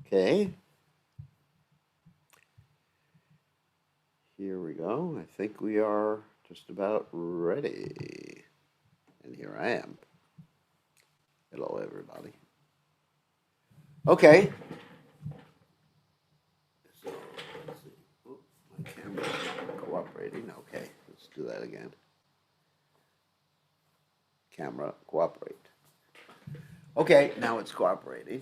Okay. Here we go. I think we are just about ready. And here I am. Hello, everybody. Okay. So, let's see. Oh, my camera's not cooperating. Okay, let's do that again. Camera, cooperate. Okay, now it's cooperating.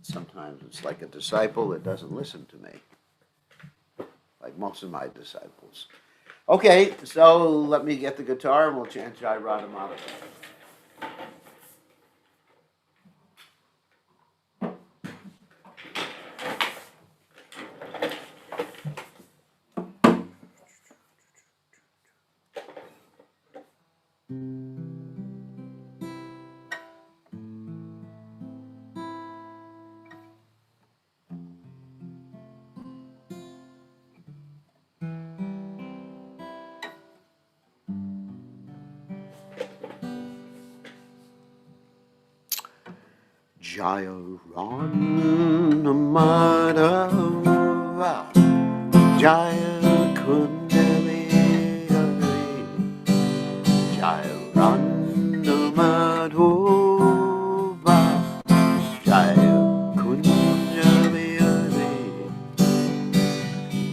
Sometimes it's like a disciple that doesn't listen to me, like most of my disciples. Okay, so let me get the guitar and we'll chant Jai Radha Madhava. Jaya Radha Madhava, Jaya Kundavi Hari, Jaya Radha Madhava, Jaya Kundavi Hari,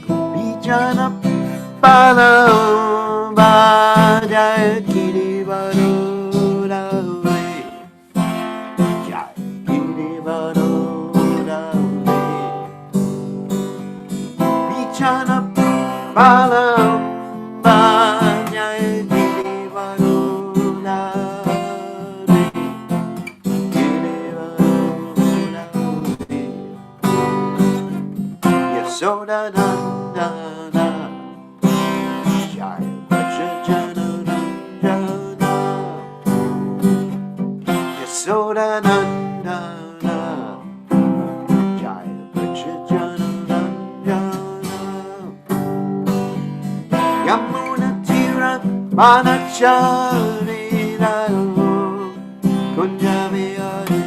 Gopijana Palava, Jaya Kirivaro. Balam Banyaya Girivarunari Girivarunari Yasoda Nandana Jaya Vajrajana Nandana Yasoda Nandana Jaya Vajrajana Yamuna Tira Manachari Layo Kunjabi Ari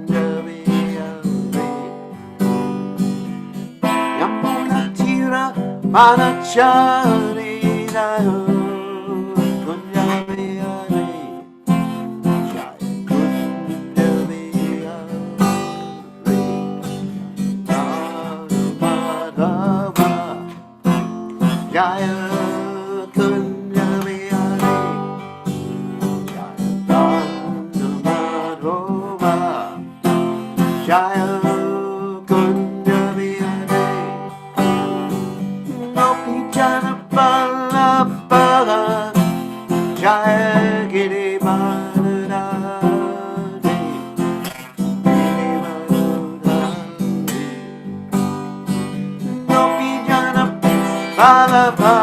Kunjabi Ari Yamuna Tira Manachari Layo Kunjabi Ari Jai Kunjabi Ari Jaya Kunjabi Hari, Jaya Madhava, Jaya Kunjabi Hari, Gopi Jana Palapala, Jaya Girivaradari, Girivaradari, Gopi Jana Palapa,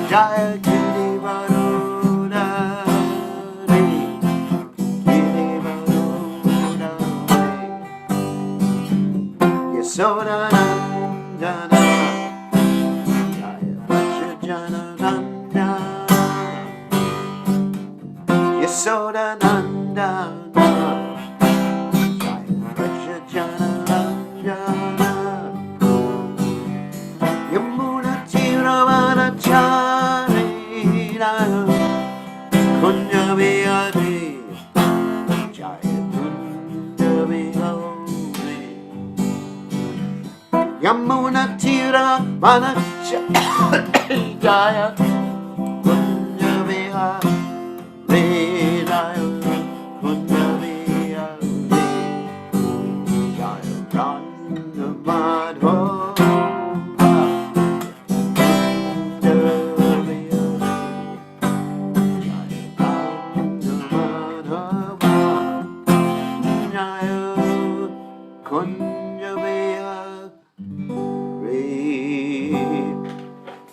Jaya Girivarunari, Girivarunari, Yasoda Nandana, Jaya Vajrajana Nandana, Yasoda Nandana, Jaya Vajrajana Nandana, Yamuna Tiravana Chari Kunjabi Adi Jaya Kunjabi Gauri Yamuna Tiravana Chari Jaya Kunjabi Adi Jaya Kunjabi Adi Jaya Randa Madhva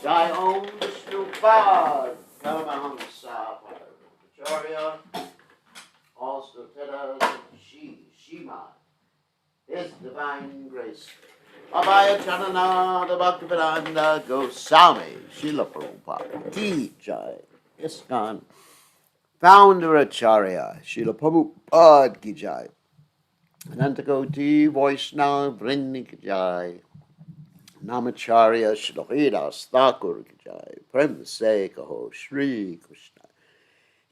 Jai Om Vishnu Pad, Paramahamsa Acharya, also Teta Shima, His Divine Grace. Abhaya Chanana, the Bhaktivedanta Goswami, Srila Prabhupada, Ki Jai, ISKCON, Founder Acharya, Srila Prabhupada ki jai. Anantakoti Vaishnav Vrinda ki jai. Namacharya Srila Haridas Thakur ki jai. Prem se kaho Shri Krishna.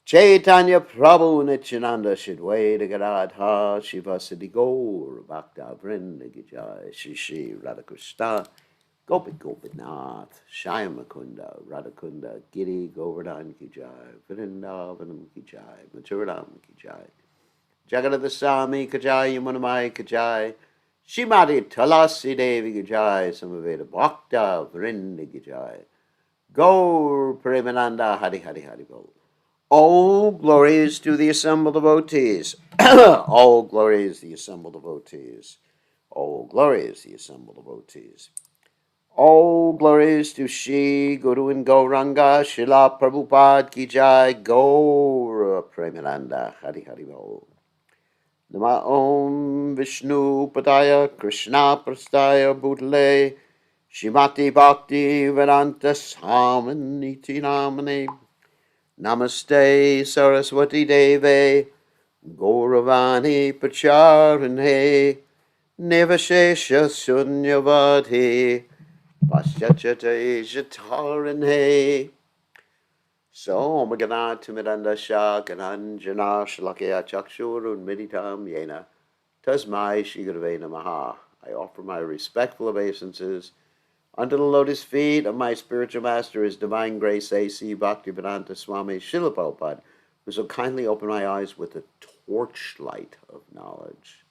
Caitanya Prabhu Nityananda Shidwaita Gadadha Shiva Siddhi Gaur Bhakta Vrinda ki jai. Shri Shri Radhakrishna Gopi Gopinath, Shyamakunda, Radhakunda, Giri, Govardhan ki jai, Vrindavanam ki jai, Maturadam ki jai, Jagannath Swami ki jai, Yamunamai ki jai, Shrimati Tulasi Devi ki jai, Samaveda Bhakta, Vrinda ki jai, Gaur Premananda, Hari Hari Hari Bol. All glories to the assembled devotees. All glories the assembled devotees. All glories the assembled devotees. All glories to Shri Guru and Gauranga, Srila Prabhupada ki jai, Gaur Premananda, Hari Hari Bol. Nama Om Vishnu Padaya Krishna Prastaya Bhutale Shrimati Bhakti Vedanta Swaminiti Namane Namaste Saraswati Deve Gauravani Pacharane Nivashesha Sunyavadhi Paschachate Jataranhe. So, Omagana Timidanda Shah Gananjana Shalakya Chakshur Meditam Yena Tasmai Shigurve Namaha. I offer my respectful obeisances unto the lotus feet of my spiritual master, His Divine Grace A.C. Bhaktivedanta Swami Srila Prabhupada, who so kindly opened my eyes with the torchlight of knowledge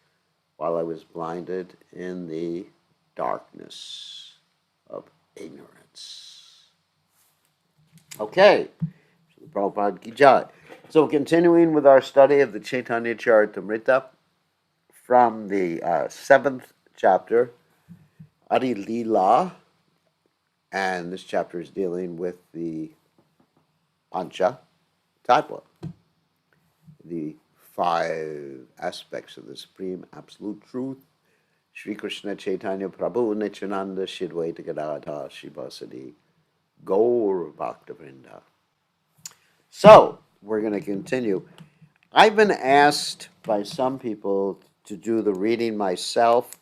while I was blinded in the darkness of ignorance. Okay, so Prabhupada ki jai. So continuing with our study of the Caitanya Charitamrta from the 7th chapter, Adi Lila, and this chapter is dealing with the Pancha Tattva, the 5 aspects of the Supreme Absolute Truth. Shri Krishna Chaitanya Prabhu Nityananda Shidwaita Gadadha Shivasadi Gaur Bhaktavrinda. So, we're going to continue. I've been asked by some people to do the reading myself.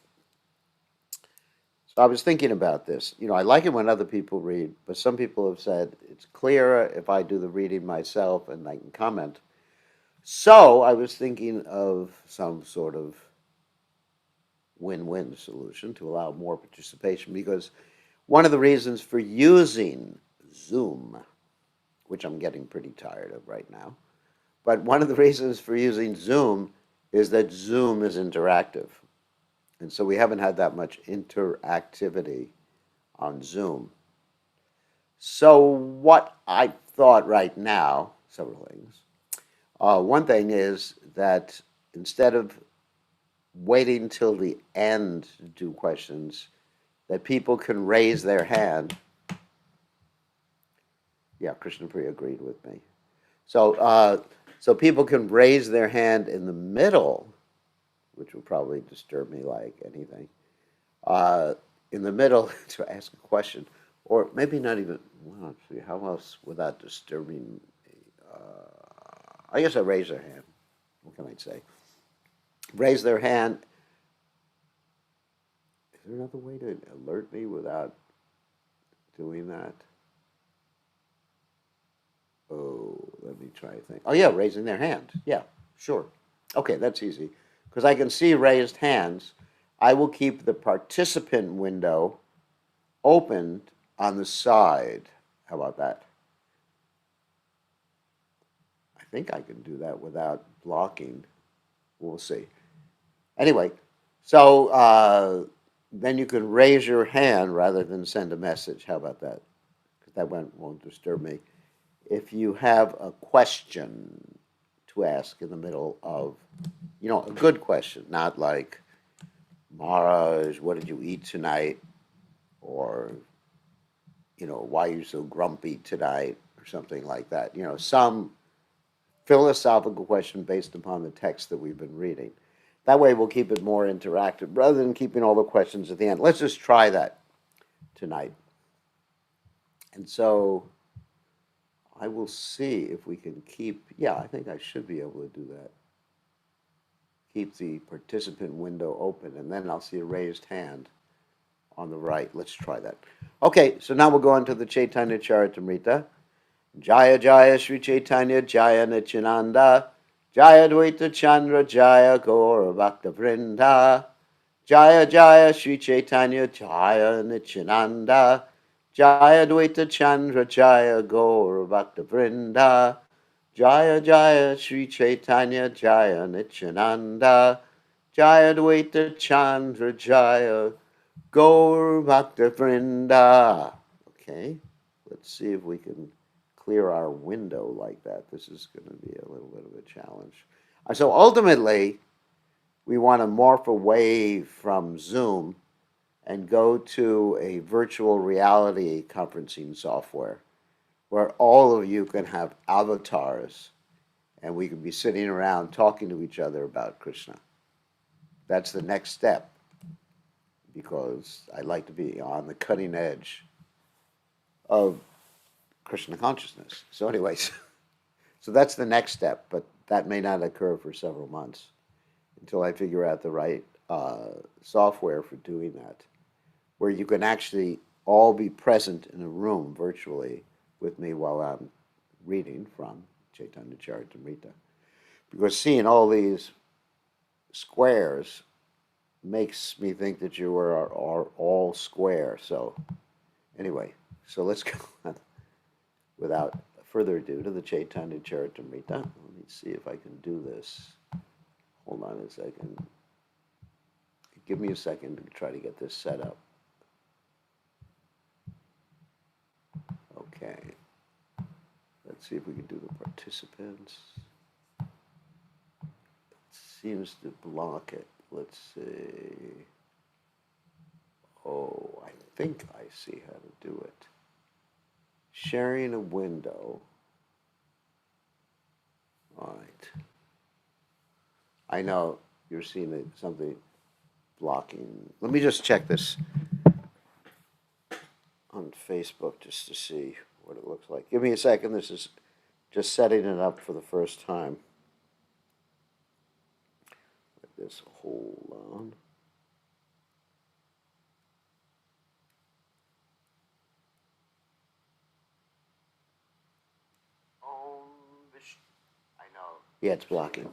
So I was thinking about this. You know, I like it when other people read, but some people have said it's clearer if I do the reading myself and I can comment. So I was thinking of some sort of win-win solution to allow more participation, because one of the reasons for using Zoom, which I'm getting pretty tired of right now, but one of the reasons for using Zoom is that Zoom is interactive. And so we haven't had that much interactivity on Zoom. So what I thought right now, several things. One thing is that instead of waiting till the end to do questions, that people can raise their hand. Yeah, Krishna Priya agreed with me. So, so people can raise their hand in the middle, which will probably disturb me like anything, in the middle to ask a question, or maybe not even, well, let's see, how else without disturbing me? I guess I raise their hand. What can I say? Raise their hand. Is there another way to alert me without doing that? Oh, let me try to think. Oh, yeah, raising their hand. Yeah, sure. Okay, that's easy. Because I can see raised hands. I will keep the participant window opened on the side. How about that? I think I can do that without blocking. We'll see. Anyway, so then you can raise your hand rather than send a message. How about that? Because that won't disturb me. If you have a question to ask in the middle of, you know, a good question, not like, Maharaj, what did you eat tonight? Or, you know, why are you so grumpy tonight? Or something like that. You know, some philosophical question based upon the text that we've been reading. That way we'll keep it more interactive rather than keeping all the questions at the end. Let's just try that tonight. And so I will see if we can keep, yeah, I think I should be able to do that. Keep the participant window open, and then I'll see a raised hand on the right. Let's try that. Okay, so now we'll go on to the Caitanya Charitamrita. Jaya Jaya Sri Chaitanya Jaya Nityananda Jaya Dvaita Chandra Jaya Gaura Bhakta Vrinda Jaya Jaya Sri Chaitanya Jaya Nityananda Jaya Dvaita Chandra Jaya Gaura Bhakta Vrinda Jaya Jaya Sri Chaitanya Jaya Nityananda Jaya Dvaita Chandra Jaya Gaur Bhakta Vrinda. Okay, let's see if we can clear our window like that. This is going to be a little bit of a challenge. So ultimately, we want to morph away from Zoom and go to a virtual reality conferencing software where all of you can have avatars and we can be sitting around talking to each other about Krishna. That's the next step because I'd like to be on the cutting edge of Krishna consciousness. So anyways, so that's the next step, but that may not occur for several months until I figure out the right software for doing that, where you can actually all be present in a room virtually with me while I'm reading from Caitanya Charitamrita. Because seeing all these squares makes me think that you are all square. So anyway, so let's go on without further ado to the Caitanya Charitamrita. Let me see if I can do this. Hold on a second. Give me a second to try to get this set up. Okay. Let's see if we can do the participants. It seems to block it. Let's see. Oh, I think I see how to do it. Sharing a window. All right. I know you're seeing something blocking. Let me just check this on Facebook just to see what it looks like. Give me a second. This is just setting it up for the first time. Like this. Hold on. I know. Yeah, it's blocking.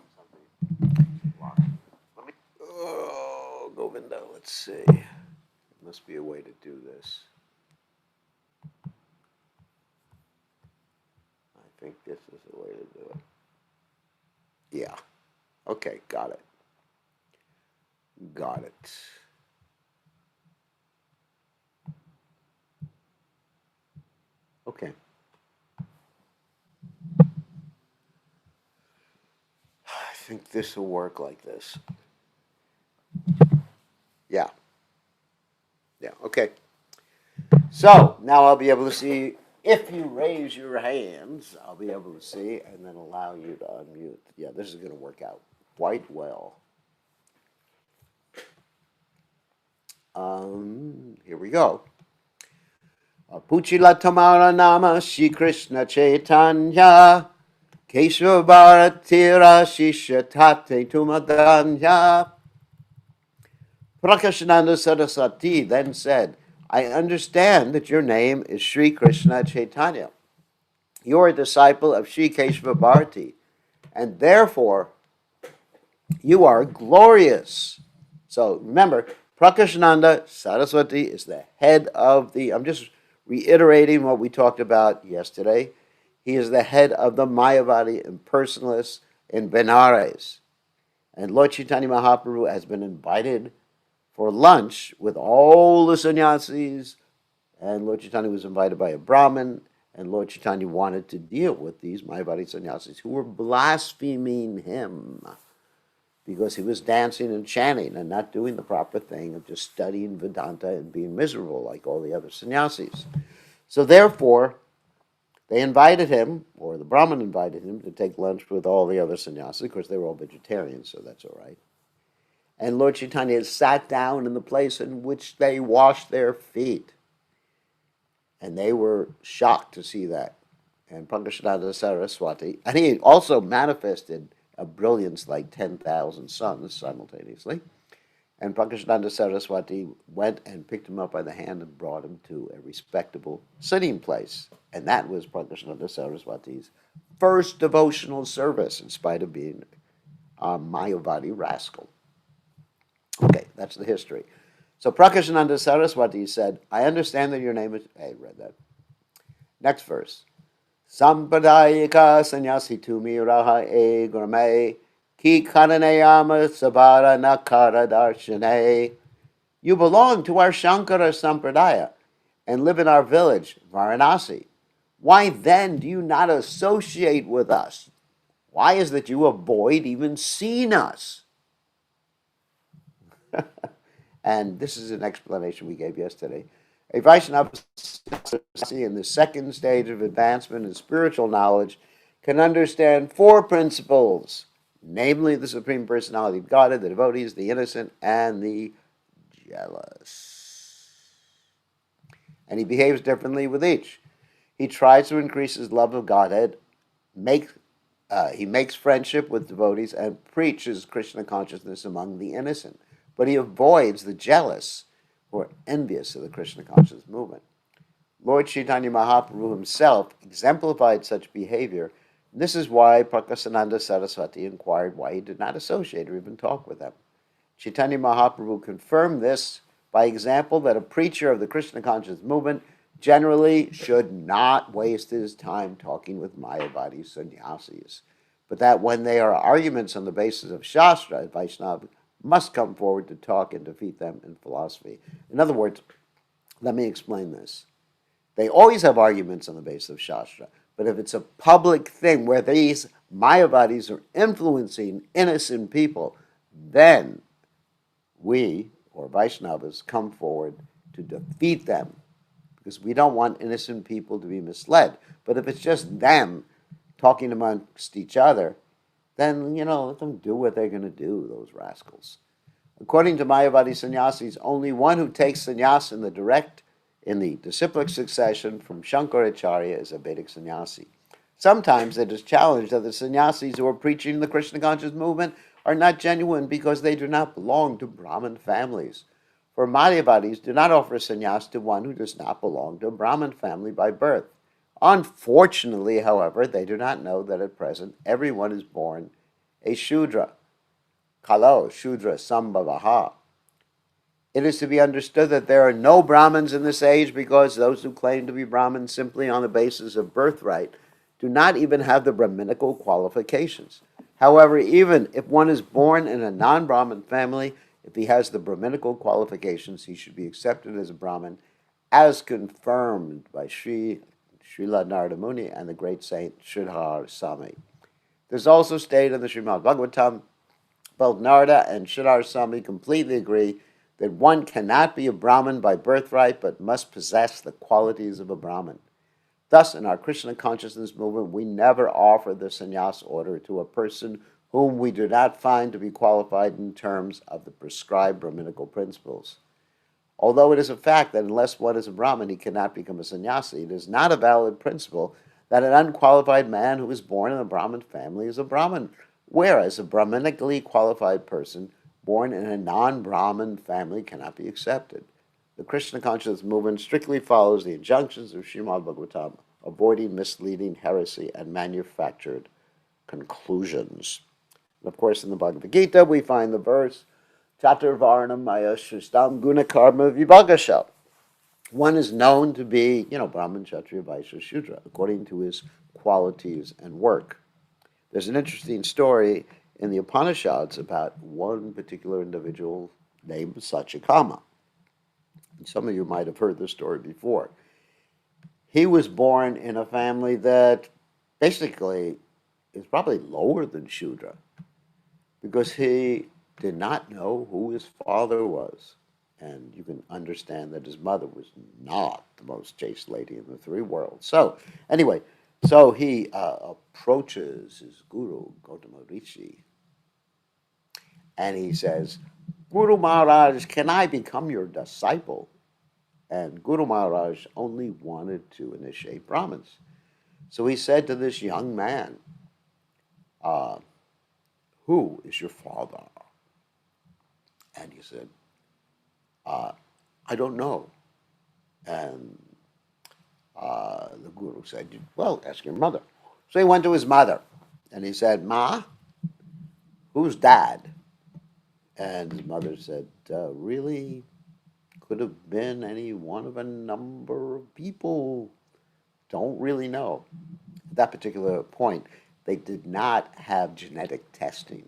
Oh, Govinda, let's see. There must be a way to do this. I think this is the way to do it. Yeah. Okay, got it. Got it. Okay. I think this will work like this. Yeah. Yeah, okay. So now I'll be able to see, if you raise your hands, I'll be able to see and then allow you to unmute. Yeah, this is going to work out quite well. Here we go. Puchila Tamara Nama Shri Krishna Chaitanya Kesha Bharatira Shisha Tate Tumadanya. Prakashananda Saraswati then said, I understand that your name is Sri Krishna Chaitanya. You are a disciple of Sri Keshava Bharati, and therefore you are glorious. So remember, Prakashananda Saraswati is the head of the, I'm just reiterating what we talked about yesterday. He is the head of the Mayavadi impersonalists in Benares. And Lord Chaitanya Mahaprabhu has been invited for lunch with all the sannyasis, and Lord Chaitanya was invited by a Brahmin, and Lord Chaitanya wanted to deal with these Mayavadi sannyasis who were blaspheming him because he was dancing and chanting and not doing the proper thing of just studying Vedanta and being miserable like all the other sannyasis. So therefore, they invited him, or the Brahmin invited him, to take lunch with all the other sannyasis. Of course, they were all vegetarians, so that's all right. And Lord Chaitanya sat down in the place in which they washed their feet. And they were shocked to see that. and Pankashananda Saraswati, and he also manifested a brilliance like 10,000 suns simultaneously. And Pankashananda Saraswati went and picked him up by the hand and brought him to a respectable sitting place. And that was Pankashananda Saraswati's first devotional service, in spite of being a Mayavadi rascal. Okay, that's the history. So Prakashananda Saraswati said, I understand that your name is... I read that. Next verse. Sampadayika sannyasi tumi raha e gurame ki karanayama sabara nakara darshane. You belong to our Shankara Sampradaya and live in our village, Varanasi. Why then do you not associate with us? Why is that you avoid even seeing us? And this is an explanation we gave yesterday. A Vaishnava in the second stage of advancement in spiritual knowledge can understand four principles, namely the Supreme Personality of Godhead, the devotees, the innocent, and the jealous. And he behaves differently with each. He tries to increase his love of Godhead, he makes friendship with devotees, and preaches Krishna consciousness among the innocent. But he avoids the jealous who are envious of the Krishna consciousness movement. Lord Chaitanya Mahaprabhu himself exemplified such behavior. This is why Prakasananda Saraswati inquired why he did not associate or even talk with them. Chaitanya Mahaprabhu confirmed this by example that a preacher of the Krishna consciousness movement generally should not waste his time talking with Mayavadi sannyasis, but that when there are arguments on the basis of Shastra, Vaishnava must come forward to talk and defeat them in philosophy. In other words, let me explain this. They always have arguments on the basis of Shastra, but if it's a public thing where these Mayavadis are influencing innocent people, then we, or Vaishnavas, come forward to defeat them, because we don't want innocent people to be misled. But if it's just them talking amongst each other, then, let them do what they're going to do, those rascals. According to Mayavadi sannyasis, only one who takes sannyas in the disciplic succession from Shankaracharya is a Vedic sannyasi. Sometimes it is challenged that the sannyasis who are preaching the Krishna conscious movement are not genuine because they do not belong to Brahmin families. For Mayavadis do not offer sannyas to one who does not belong to a Brahmin family by birth. Unfortunately, however, they do not know that at present everyone is born a Shudra. Kalo Shudra Sambhavaha. It is to be understood that there are no Brahmins in this age because those who claim to be Brahmins simply on the basis of birthright do not even have the Brahminical qualifications. However, even if one is born in a non-Brahmin family, if he has the Brahminical qualifications, he should be accepted as a Brahmin, as confirmed by Srila Narada Muni and the great saint Sridhar Swami. There's also stated in the Srimad Bhagavatam, both Narada and Sridhar Swami completely agree that one cannot be a Brahmin by birthright, but must possess the qualities of a Brahmin. Thus, in our Krishna consciousness movement, we never offer the sannyas order to a person whom we do not find to be qualified in terms of the prescribed Brahminical principles. Although it is a fact that unless one is a Brahmin, he cannot become a sannyasi, it is not a valid principle that an unqualified man who is born in a Brahmin family is a Brahmin, whereas a Brahminically qualified person born in a non-Brahmin family cannot be accepted. The Krishna consciousness movement strictly follows the injunctions of Srimad Bhagavatam, avoiding misleading heresy and manufactured conclusions. And of course, in the Bhagavad Gita, we find the verse, Chaturvarnam maya shristam guna karma vibhagasha. One is known to be, Brahman, Kshatriya, Vaishya, Shudra, according to his qualities and work. There's an interesting story in the Upanishads about one particular individual named Satyakama. Some of you might have heard this story before. He was born in a family that basically is probably lower than Shudra because he did not know who his father was. And you can understand that his mother was not the most chaste lady in the three worlds. So, anyway, he approaches his guru, Gautama Rishi, and he says, Guru Maharaj, can I become your disciple? And Guru Maharaj only wanted to initiate Brahmins. So he said to this young man, uh, who is your father? And he said, uh, I don't know. And the guru said, well, ask your mother. So he went to his mother and he said, Ma, who's dad? And his mother said, really? Could have been any one of a number of people. Don't really know. At that particular point, they did not have genetic testing.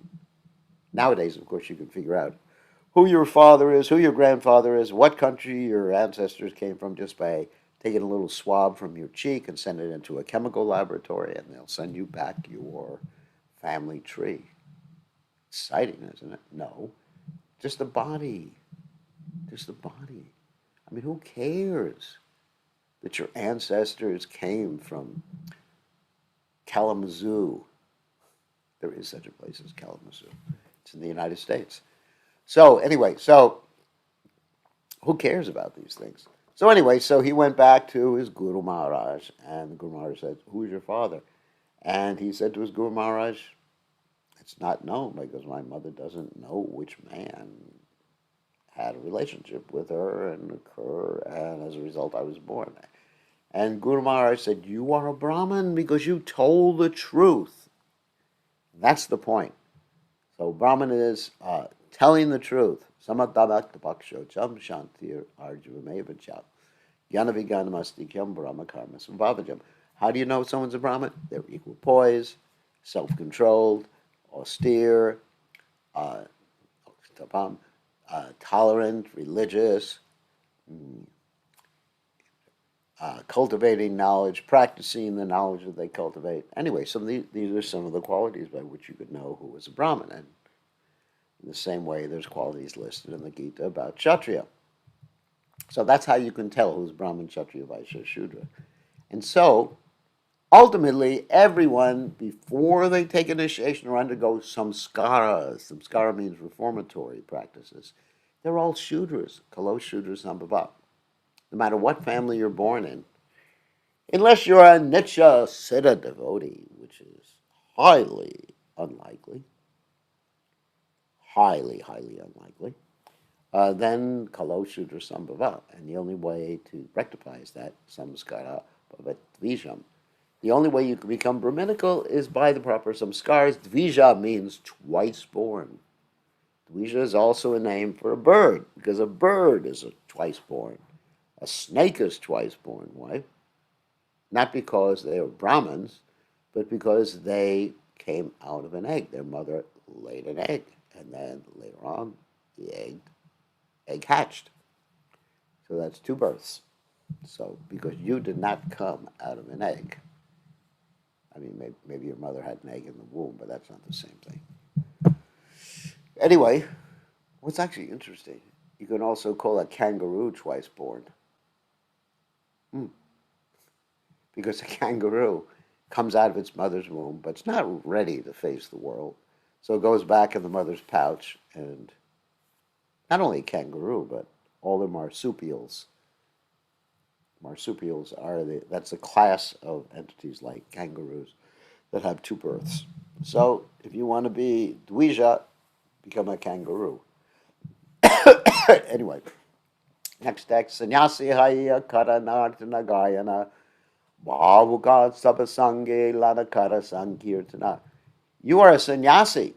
Nowadays, of course, you can figure out who your father is, who your grandfather is, what country your ancestors came from just by taking a little swab from your cheek and send it into a chemical laboratory, and they'll send you back your family tree. Exciting, isn't it? No, just the body. Just the body. I mean, who cares that your ancestors came from Kalamazoo? There is such a place as Kalamazoo. It's in the United States. So anyway, so who cares about these things? So anyway, so he went back to his Guru Maharaj, and the Guru Maharaj said, "Who is your father?" And he said to his Guru Maharaj, "It's not known because my mother doesn't know which man had a relationship with her and occur, and as a result, I was born." And Guru Maharaj said, "You are a Brahmin because you told the truth." That's the point. So Brahman is telling the truth. Samadavaktapakṣo cham shantir arjavameva cham yanaviganamastikam brahma karma svabhajam. How do you know someone's a Brahmin? They're equal poise, self-controlled, austere, uh, tolerant, religious, cultivating knowledge, practicing the knowledge that they cultivate. Anyway, these are some of the qualities by which you could know who is a Brahmin. And in the same way, there's qualities listed in the Gita about Kshatriya. So that's how you can tell who's Brahmin, Kshatriya, Vaishya, Shudra. And so, ultimately, everyone, before they take initiation or undergo samskara means reformatory practices, they're all Shudras, Kalo Shudras Sambhava. No matter what family you're born in, unless you're a Nitya Siddha devotee, which is highly unlikely, highly unlikely, then Kalo Shudra Sambhava. And the only way to rectify is that samskara bhavat dvijam. The only way you can become Brahminical is by the proper samskars. Dvija means twice born. Dvija is also a name for a bird, because a bird is twice born. A snake is twice born. Why? Not because they are Brahmins, but because they came out of an egg. Their mother laid an egg, and then later on, the egg hatched. So that's two births. So because you did not come out of an egg, I mean, maybe your mother had an egg in the womb, but that's not the same thing. Anyway, what's actually interesting, you can also call a kangaroo twice born. Because a kangaroo comes out of its mother's womb, but it's not ready to face the world. So it goes back in the mother's pouch, and not only a kangaroo, but all the marsupials. Marsupials that's a class of entities like kangaroos that have two births. So if you want to be Dvija, become a kangaroo. Anyway, next text. Sannyasi haya karanartana gayana bhavuka sabasange lanakara sankirtana. You are a sannyasi.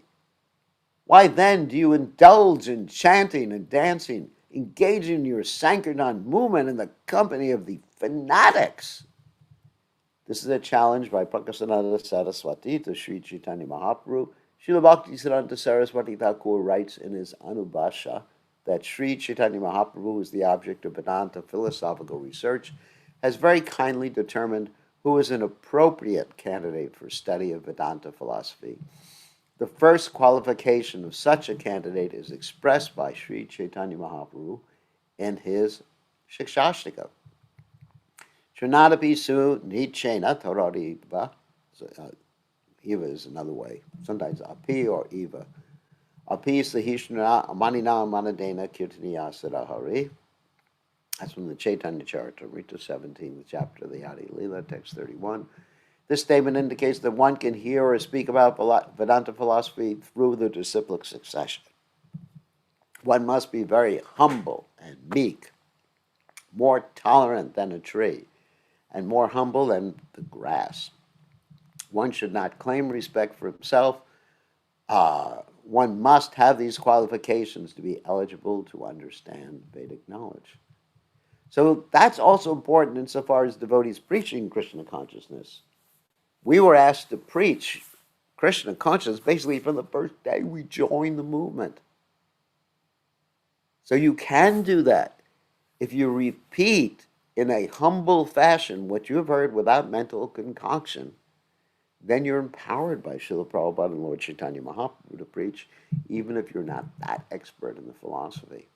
Why then do you indulge in chanting and dancing, engaging in your Sankirtan movement in the company of the fanatics? This is a challenge by Prakasananda Saraswati to Sri Chaitanya Mahaprabhu. Srila Bhaktisiddhanta Saraswati Thakur writes in his Anubhasha that Sri Chaitanya Mahaprabhu, who is the object of Vedanta philosophical research, has very kindly determined who is an appropriate candidate for study of Vedanta philosophy. The first qualification of such a candidate is expressed by Sri Chaitanya Mahaprabhu in his Shikshashtika. Trinadapi su nichena tarariva. Eva is another way. Sometimes api or eva. Api sahishna amanina manadena kirtaniya sarahari. That's from the Chaitanya Charitamrta 17, the chapter of the Adi Lila, text 31. This statement indicates that one can hear or speak about Vedanta philosophy through the disciplic succession. One must be very humble and meek, more tolerant than a tree, and more humble than the grass. One should not claim respect for himself. One must have these qualifications to be eligible to understand Vedic knowledge. So that's also important insofar as devotees preaching Krishna consciousness. We were asked to preach Krishna consciousness basically from the first day we joined the movement. So you can do that if you repeat in a humble fashion what you have heard without mental concoction. Then you're empowered by Srila Prabhupada and Lord Chaitanya Mahaprabhu to preach, even if you're not that expert in the philosophy.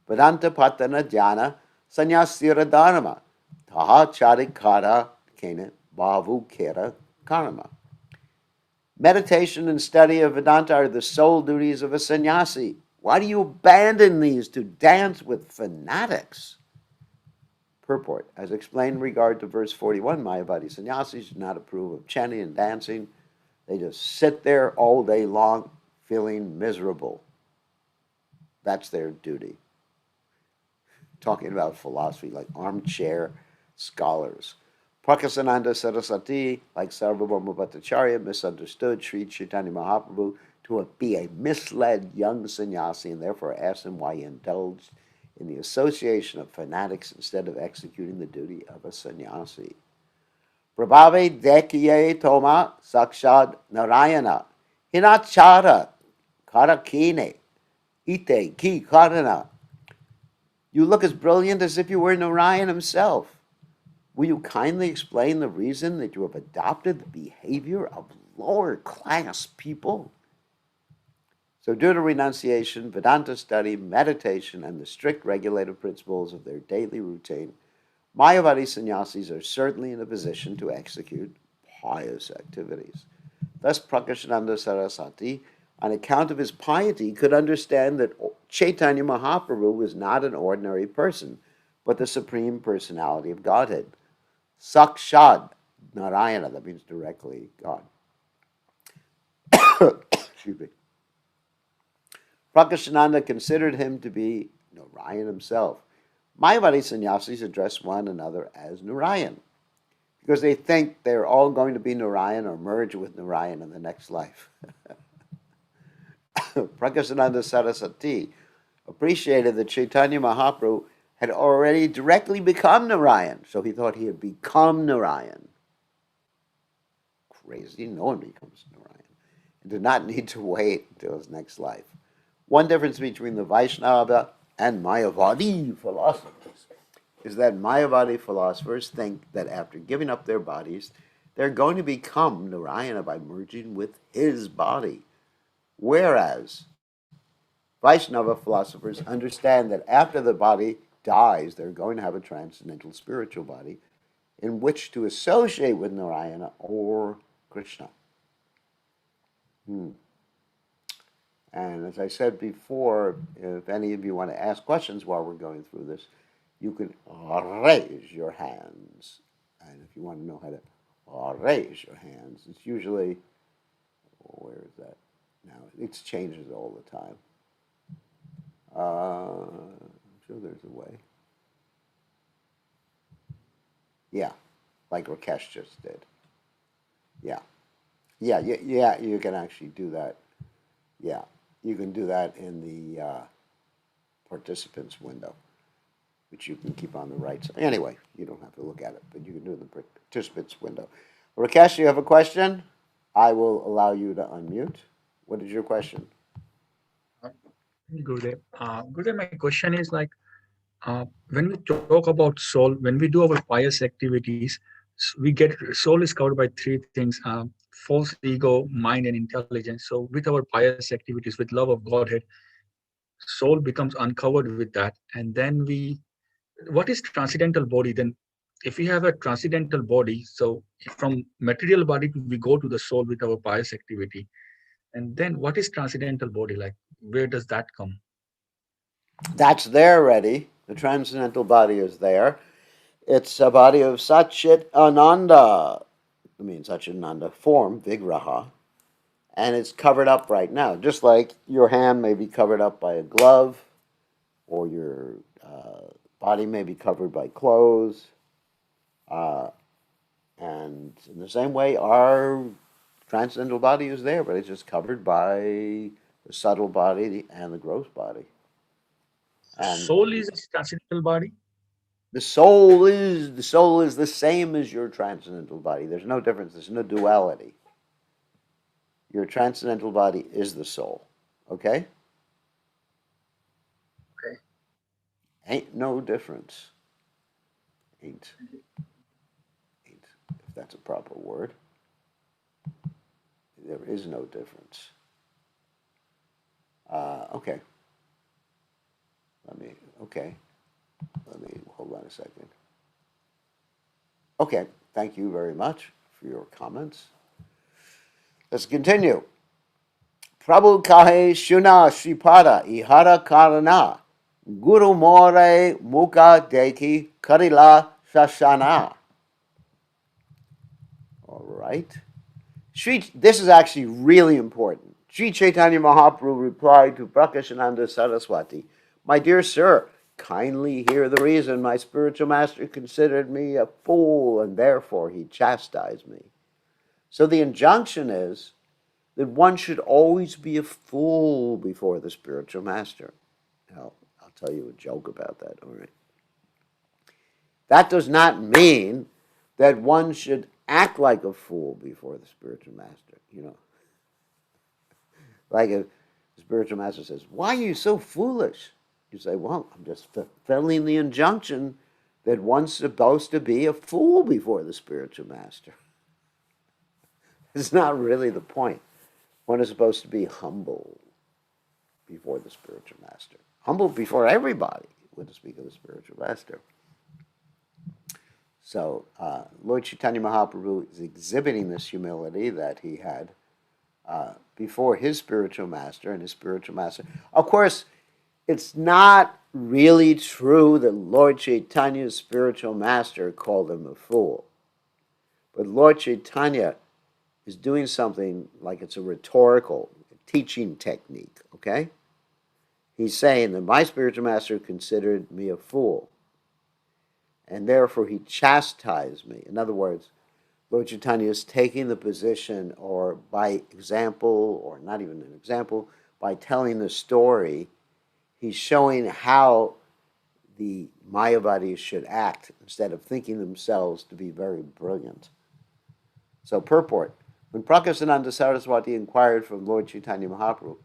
Vedanta Patana Dhyana Sanyasira Dharma Taha Charikara Kena Bhavu Kera Karma. Meditation and study of Vedanta are the sole duties of a sannyasi. Why do you abandon these to dance with fanatics? Purport. As explained in regard to verse 41, Mayavadi sannyasis do not approve of chanting and dancing. They just sit there all day long feeling miserable. That's their duty. Talking about philosophy like armchair scholars. Prakasananda Saraswati, like Sarvabhauma Bhattacharya, misunderstood Sri Chaitanya Mahaprabhu to be a misled young sannyasi and therefore asked him why he indulged in the association of fanatics instead of executing the duty of a sannyasi. Prabhave Dekhiye Toma Sakshad Narayana Hinachara Karakine Ite Ki Karana. You look as brilliant as if you were Narayan himself. Will you kindly explain the reason that you have adopted the behavior of lower class people? So due to renunciation, Vedanta study, meditation, and the strict regulative principles of their daily routine, Mayavadi sannyasis are certainly in a position to execute pious activities. Thus, Prakashananda Saraswati, on account of his piety, could understand that Chaitanya Mahaprabhu was not an ordinary person, but the Supreme Personality of Godhead. Sakshad Narayana, that means directly God. Excuse me. Prakashananda considered him to be Narayan himself. Mayavadi sannyasis address one another as Narayan because they think they're all going to be Narayan or merge with Narayan in the next life. Prakashananda Saraswati appreciated that Chaitanya Mahaprabhu had already directly become Narayan, so he thought he had become Narayan. Crazy, no one becomes Narayan, and did not need to wait until his next life. One difference between the Vaishnava and Mayavadi philosophers is that Mayavadi philosophers think that after giving up their bodies, they're going to become Narayana by merging with his body. Whereas Vaishnava philosophers understand that after the body dies, they're going to have a transcendental spiritual body in which to associate with Narayana or Krishna. And as I said before, if any of you want to ask questions while we're going through this, you can raise your hands. And if you want to know how to raise your hands, it's usually, where is that? Now, it changes all the time. I'm sure there's a way. Yeah, like Rakesh just did. Yeah. Yeah, you can actually do that. Yeah, you can do that in the participants window, which you can keep on the right side. Anyway, you don't have to look at it, but you can do it in the participants window. Rakesh, you have a question? I will allow you to unmute. What is your question? Gurudev. Gurudev, my question is like, when we talk about soul, when we do our pious activities, we get soul is covered by three things: false ego, mind, and intelligence. So, with our pious activities, with love of Godhead, soul becomes uncovered with that, and then what is transcendental body? Then, if we have a transcendental body, so from material body we go to the soul with our pious activity, and then what is transcendental body like? Where does that come? That's there already. The transcendental body is there. It's a body of Satchit Ananda. I mean, Satchitananda form, Vigraha, and it's covered up right now, just like your hand may be covered up by a glove, or your body may be covered by clothes. Uh, and in the same way, our transcendental body is there, but it's just covered by the subtle body and the gross body. So And soul is a transcendental body. the soul is the same as your transcendental body. There's no difference. There's no duality. Your transcendental body is the soul. Okay? Okay. Ain't no difference. Ain't, ain't, if that's a proper word. There is no difference. Okay. Let me, okay. Let me, hold on a second. Okay. Thank you very much for your comments. Let's continue. Prabhu kahe shuna sripada ihara karana. Guru more mukha deki karila shashana. All right. This is actually really important. Sri Chaitanya Mahaprabhu replied to Prakashananda Saraswati, "My dear sir, kindly hear the reason my spiritual master considered me a fool and therefore he chastised me." So the injunction is that one should always be a fool before the spiritual master. Now, I'll tell you a joke about that, all right? That does not mean that one should act like a fool before the spiritual master, you know. Like if the spiritual master says, "Why are you so foolish?" You say, "Well, I'm just fulfilling the injunction that one's supposed to be a fool before the spiritual master." It's not really the point. One is supposed to be humble before the spiritual master. Humble before everybody, when to speak of the spiritual master. So Lord Chaitanya Mahaprabhu is exhibiting this humility that he had before his spiritual master and his spiritual master. Of course, it's not really true that Lord Chaitanya's spiritual master called him a fool. But Lord Chaitanya is doing something like it's a rhetorical teaching technique, okay? He's saying that my spiritual master considered me a fool, and therefore he chastised me. In other words, Lord Chaitanya is taking the position, or by example, or not even an example, by telling the story, he's showing how the Mayavadis should act instead of thinking themselves to be very brilliant. So, purport. When Prakasananda Saraswati inquired from Lord Chaitanya Mahaprabhu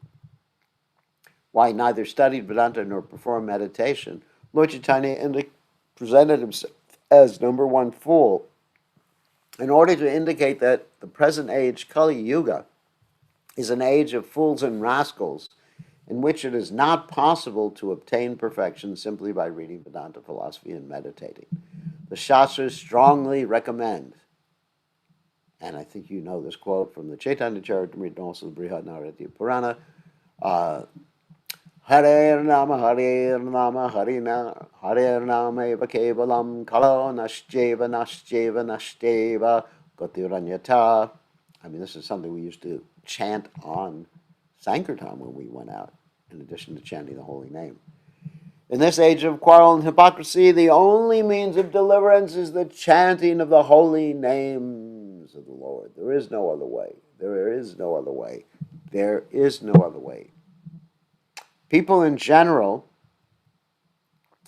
why he neither studied Vedanta nor performed meditation, Lord Chaitanya presented himself as number one fool in order to indicate that the present age, Kali Yuga, is an age of fools and rascals in which it is not possible to obtain perfection simply by reading Vedanta philosophy and meditating. The Shastras strongly recommend, and I think you know this quote from the Chaitanya Charitamrta and also the Brihad Naratiya Purana, Hare Nama, Hare Nama, Hare Nama eva kevalam, kalo nasjeva, nasjeva, nashteva, gotiranyata. I mean, this is something we used to chant on Sankirtan when we went out, in addition to chanting the holy name. In this age of quarrel and hypocrisy, the only means of deliverance is the chanting of the holy names of the Lord. There is no other way. There is no other way. There is no other way. People in general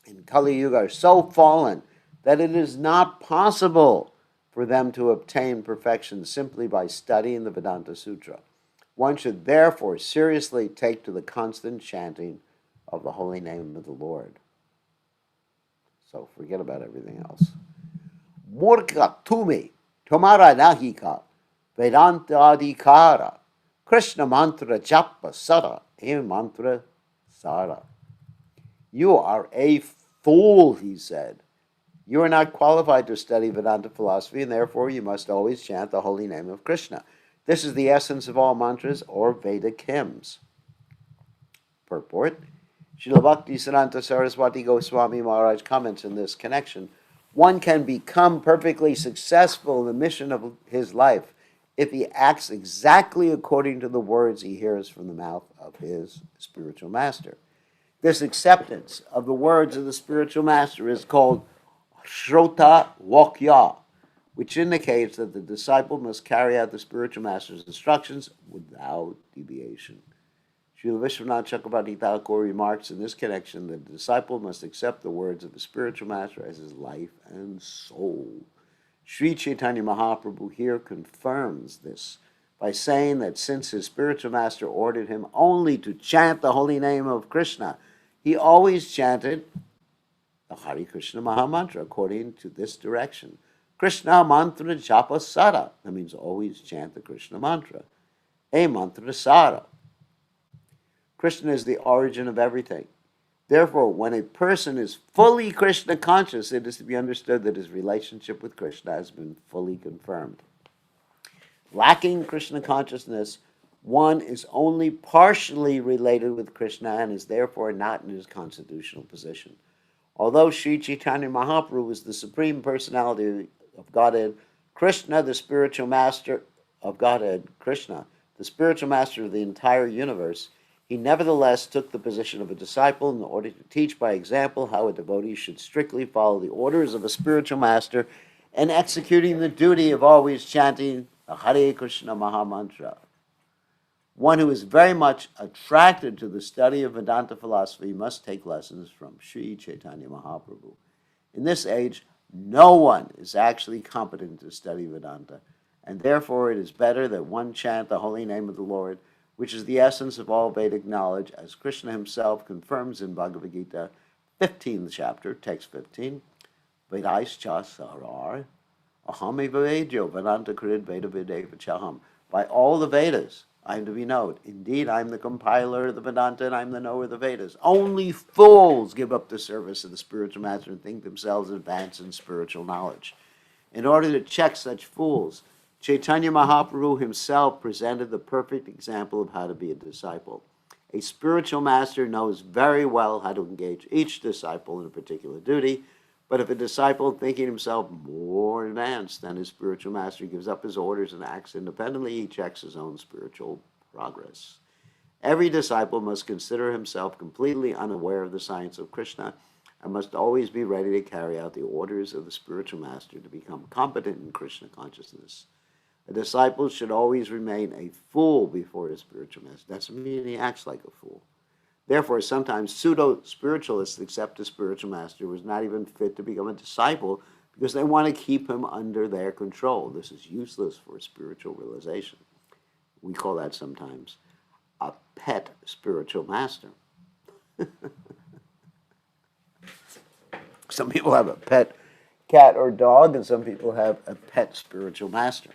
in Kali Yuga are so fallen that it is not possible for them to obtain perfection simply by studying the Vedanta Sutra. One should therefore seriously take to the constant chanting of the holy name of the Lord. So forget about everything else. Murka tumi, tomara nahika, Vedanta adhikara, Krishna mantra japa sara, e mantra sara. You are a fool, he said. You are not qualified to study Vedanta philosophy, and therefore you must always chant the holy name of Krishna. This is the essence of all mantras or Vedic hymns. Purport. Srila Bhakti Siddhanta Saraswati Goswami Maharaj comments in this connection. One can become perfectly successful in the mission of his life if he acts exactly according to the words he hears from the mouth of his spiritual master. This acceptance of the words of the spiritual master is called Shrota Wakya, which indicates that the disciple must carry out the spiritual master's instructions without deviation. Srila Vishwanath Chakrabarti Thakur remarks in this connection that the disciple must accept the words of the spiritual master as his life and soul. Sri Chaitanya Mahaprabhu here confirms this by saying that since his spiritual master ordered him only to chant the holy name of Krishna, he always chanted the Hare Krishna Mahamantra according to this direction. Krishna mantra japa sara. That means always chant the Krishna mantra. A mantra sara. Krishna is the origin of everything. Therefore, when a person is fully Krishna conscious, it is to be understood that his relationship with Krishna has been fully confirmed. Lacking Krishna consciousness, one is only partially related with Krishna and is therefore not in his constitutional position. Although Sri Chaitanya Mahaprabhu is the Supreme Personality of Godhead, Krishna, the spiritual master of Godhead, Krishna, the spiritual master of the entire universe, he nevertheless took the position of a disciple in order to teach by example how a devotee should strictly follow the orders of a spiritual master and executing the duty of always chanting the Hare Krishna Mahamantra. One who is very much attracted to the study of Vedanta philosophy must take lessons from Sri Chaitanya Mahaprabhu. In this age, no one is actually competent to study Vedanta, and therefore it is better that one chant the holy name of the Lord, which is the essence of all Vedic knowledge, as Krishna himself confirms in Bhagavad Gita, 15th chapter, text 15, Vedaischa sarar, aham eva vedyo Vedanta krid Veda Vedeva chaham. By all the Vedas, I am to be known. Indeed, I am the compiler of the Vedanta, and I am the knower of the Vedas. Only fools give up the service of the spiritual master and think themselves advanced in spiritual knowledge. In order to check such fools, Chaitanya Mahaprabhu himself presented the perfect example of how to be a disciple. A spiritual master knows very well how to engage each disciple in a particular duty, but if a disciple, thinking himself more advanced than his spiritual master, gives up his orders and acts independently, he checks his own spiritual progress. Every disciple must consider himself completely unaware of the science of Krishna and must always be ready to carry out the orders of the spiritual master to become competent in Krishna consciousness. A disciple should always remain a fool before his spiritual master. Doesn't mean he acts like a fool. Therefore, sometimes pseudo-spiritualists accept a spiritual master who is not even fit to become a disciple because they want to keep him under their control. This is useless for spiritual realization. We call that sometimes a pet spiritual master. Some people have a pet cat or dog, and some people have a pet spiritual master.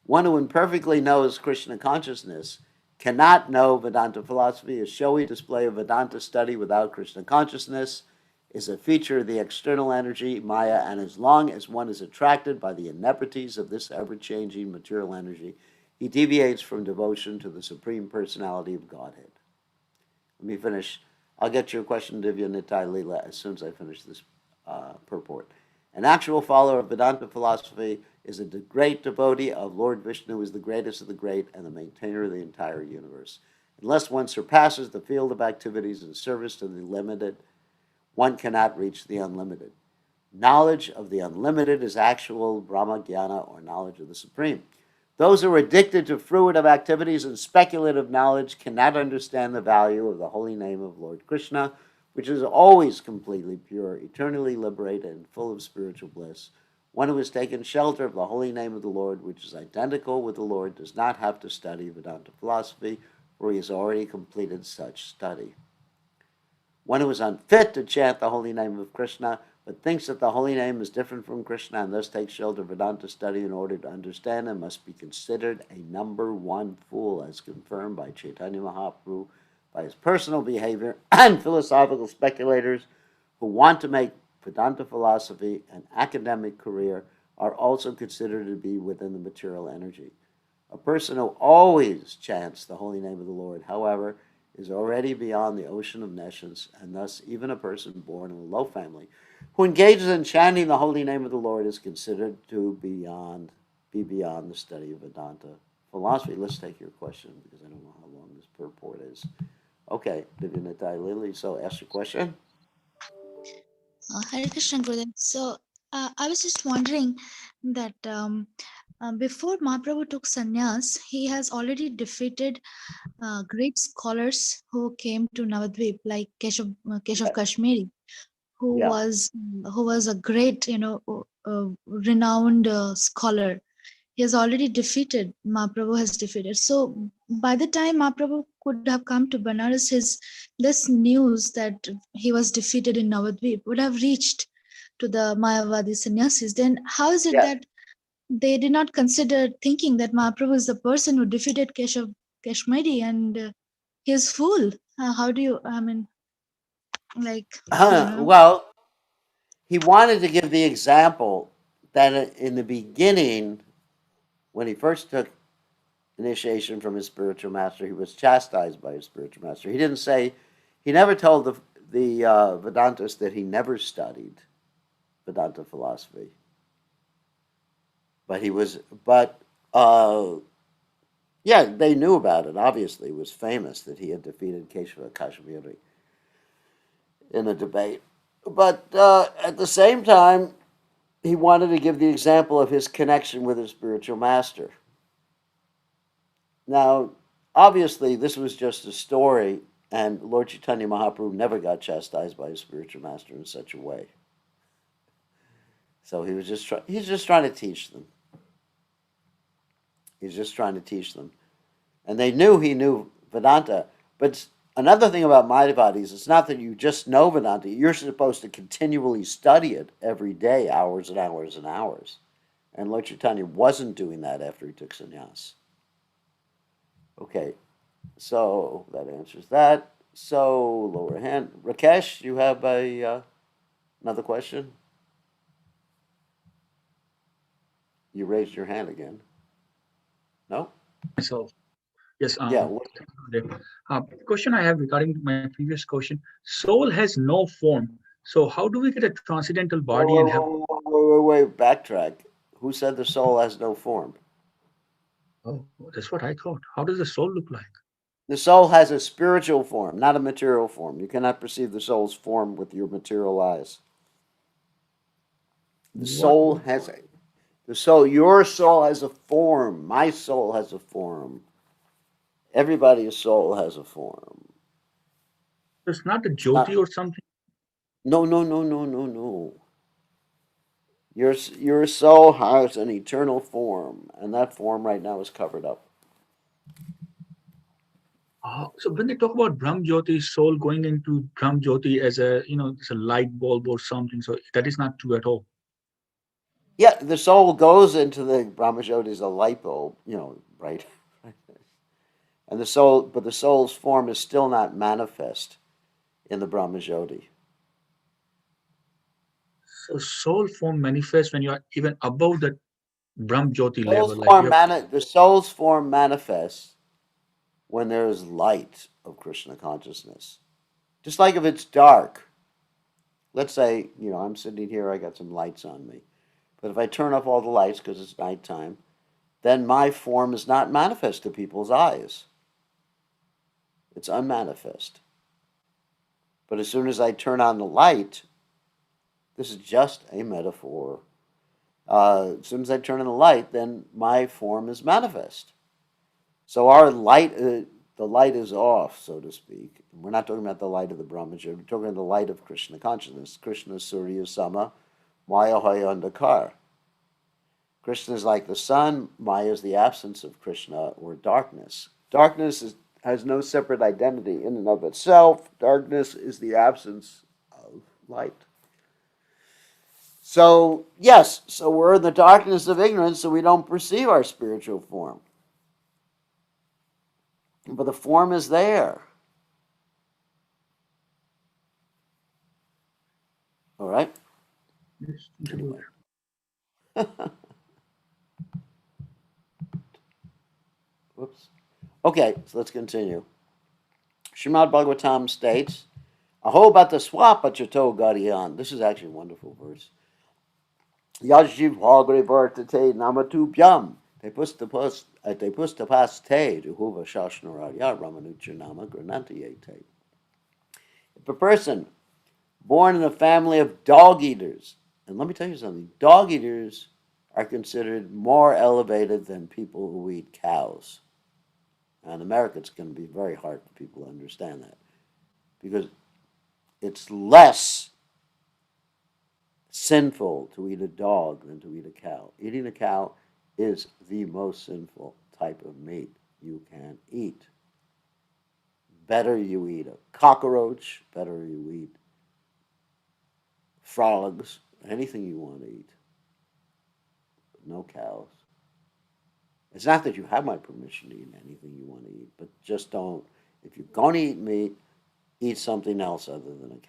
One who imperfectly knows Krishna consciousness cannot know Vedanta philosophy. A showy display of Vedanta study without Krishna consciousness is a feature of the external energy, Maya, and as long as one is attracted by the inebrities of this ever-changing material energy, he deviates from devotion to the Supreme Personality of Godhead. Let me finish. I'll get your question, Divya Nitai Lila, as soon as I finish this purport. An actual follower of Vedanta philosophy is a great devotee of Lord Vishnu, who is the greatest of the great and the maintainer of the entire universe. Unless one surpasses the field of activities in service to the limited, one cannot reach the unlimited. Knowledge of the unlimited is actual Brahma Jnana, or knowledge of the Supreme. Those who are addicted to fruitive activities and speculative knowledge cannot understand the value of the holy name of Lord Krishna, which is always completely pure, eternally liberated, and full of spiritual bliss. One who has taken shelter of the holy name of the Lord, which is identical with the Lord, does not have to study Vedanta philosophy, for he has already completed such study. One who is unfit to chant the holy name of Krishna, but thinks that the holy name is different from Krishna and thus takes shelter of Vedanta study in order to understand and must be considered a number one fool, as confirmed by Chaitanya Mahaprabhu, by his personal behavior, and philosophical speculators who want to make Vedanta philosophy an academic career are also considered to be within the material energy. A person who always chants the holy name of the Lord, however, is already beyond the ocean of nescience, and thus even a person born in a low family who engages in chanting the holy name of the Lord is considered to be beyond the study of Vedanta philosophy. Let's take your question because I don't know how long this purport is. Okay, Divinatai Lily, so ask your question. Hare Krishna, Gurudev. So I was just wondering that before Mahaprabhu took sannyas, he has already defeated great scholars who came to Navadvip, like Keshav Yeah, Kashmiri, who yeah, was a great, renowned scholar. He has already defeated. Mahaprabhu has defeated. So by the time Mahaprabhu could have come to Banaras, his this news that he was defeated in Navadvip would have reached to the Mayavadi sannyasis. Then how is it yeah. that they did not consider thinking that Mahaprabhu is the person who defeated Keshav Kashmiri and he is fool? How do you? I mean, like you know. Well, he wanted to give the example that in the beginning, when he first took initiation from his spiritual master, he was chastised by his spiritual master. He didn't say, he never told the Vedantists that he never studied Vedanta philosophy, but he was, but yeah, they knew about it. Obviously, it was famous that he had defeated Keshava Kashmiri in a debate. But at the same time, he wanted to give the example of his connection with his spiritual master. Now, obviously, this was just a story, and Lord Chaitanya Mahaprabhu never got chastised by his spiritual master in such a way. So he's just trying to teach them. He's just trying to teach them. And they knew he knew Vedanta. But another thing about Mayavadis, it's not that you just know Vedanta, you're supposed to continually study it every day, hours and hours and hours. And Lord Chaitanya wasn't doing that after he took sannyas. Okay, so that answers that. So lower hand, Rakesh, you have another question? You raised your hand again. No? Myself. Yes. Yeah. Question I have regarding my previous question. Soul has no form. So how do we get a transcendental Wait, body wait, and have? wait, wait. Backtrack. Who said the soul has no form? Oh, that's what I thought. How does the soul look like? The soul has a spiritual form, not a material form. You cannot perceive the soul's form with your material eyes. The What? soul has a the soul. Your soul has a form. My soul has a form. Everybody's soul has a form. It's not a It's not. Jyoti or something. No, no, no, no, no, no. Your soul has an eternal form, and that form right now is covered up. So when they talk about Brahm Jyoti, soul going into Brahm Jyoti as a it's a light bulb or something. So that is not true at all. Yeah, the soul goes into the Brahmajyoti as a light bulb, right? And the soul's form is still not manifest in the Brahmajyoti. So soul form manifests when you are even above that Brahm Jyoti Soul's level. Like you form have. the soul's form manifests when there is light of Krishna consciousness. Just like if it's dark, let's say, I'm sitting here, I got some lights on me. But if I turn off all the lights because it's nighttime, then my form is not manifest to people's eyes. It's unmanifest. But as soon as I turn on the light, this is just a metaphor. As soon as I turn on the light, then my form is manifest. So our light, the light is off, so to speak. We're not talking about the light of the Brahmajyoti. We're talking about the light of Krishna consciousness. Krishna Surya Sama, Maya Hoya Andakar. Krishna is like the sun. Maya is the absence of Krishna or darkness. Has no separate identity in and of itself. Darkness is the absence of light. So, yes, so we're in the darkness of ignorance, so we don't perceive our spiritual form. But the form is there. All right? Yes, Anyway. absolutely. Whoops. Okay, so let's continue. Srimad Bhagavatam states, Aho bata swapa chato gariyan. This is actually a wonderful verse. Yajiv hagre vartate namatu byam. Te pustapas te Jehovah Shashnaraya Ramanuja Nama Granantayate. If a person born in a family of dog eaters, and let me tell you something, dog eaters are considered more elevated than people who eat cows. Now, in America, it's going to be very hard for people to understand that because it's less sinful to eat a dog than to eat a cow. Eating a cow is the most sinful type of meat you can eat. Better you eat a cockroach, better you eat frogs, anything you want to eat, but no cows. It's not that you have my permission to eat anything you want to eat, but just don't. If you're going to eat meat, eat something else other than a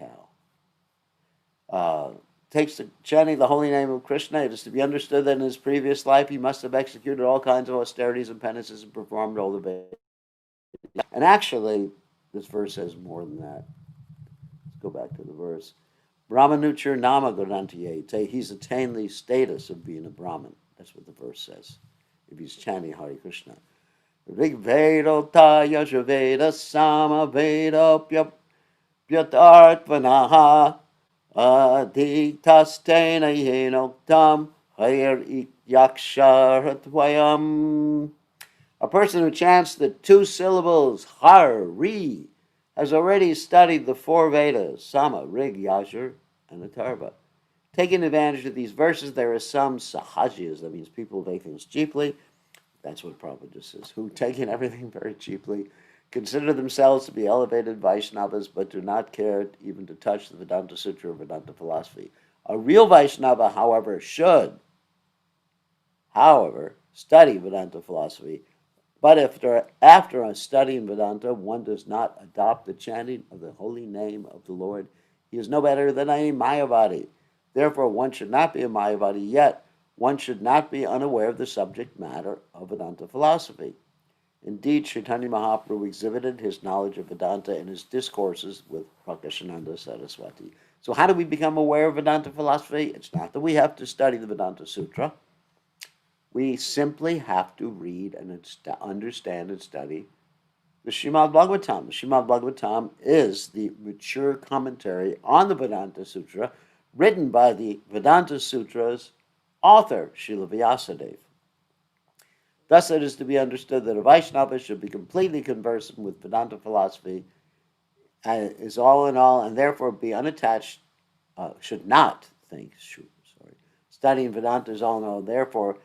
cow. Takes the chanting the holy name of Krishna. It is to be understood that in his previous life he must have executed all kinds of austerities and penances and performed all the Vedic. And actually, this verse says more than that. Let's go back to the verse. Brahmanuchar Nama Gadantiye. He's attained the status of being a Brahmin. That's what the verse says. If he's chanting Hare Krishna. Rig Vedota Yajaveda Sama Veda Pyatartvanaha Adhitastena Yenoktam Hayar Yaksharatwayam. A person who chants the two syllables Hari has already studied the four Vedas, Sama, Rig, Yajur, and Atharva. Taking advantage of these verses, there are some sahajis, that means people who take things cheaply. That's what Prabhupada just says, who, taking everything very cheaply, consider themselves to be elevated Vaishnavas, but do not care even to touch the Vedanta Sutra or Vedanta philosophy. A real Vaishnava, however, should, study Vedanta philosophy. But if after studying Vedanta, one does not adopt the chanting of the holy name of the Lord, he is no better than a Mayavadi. Therefore, one should not be a Mayavadi, yet one should not be unaware of the subject matter of Vedanta philosophy. Indeed, Caitanya Mahaprabhu exhibited his knowledge of Vedanta in his discourses with Prakashananda Saraswati. So how do we become aware of Vedanta philosophy? It's not that we have to study the Vedanta Sutra. We simply have to read and understand and study the Srimad Bhagavatam. The Srimad Bhagavatam is the mature commentary on the Vedanta Sutra written by the Vedanta Sutra's author, Srila Vyasadeva. Thus, it is to be understood that a Vaishnava should be completely conversant with Vedanta philosophy, is all in all, and therefore be unattached, should not think, studying Vedanta is all in all, therefore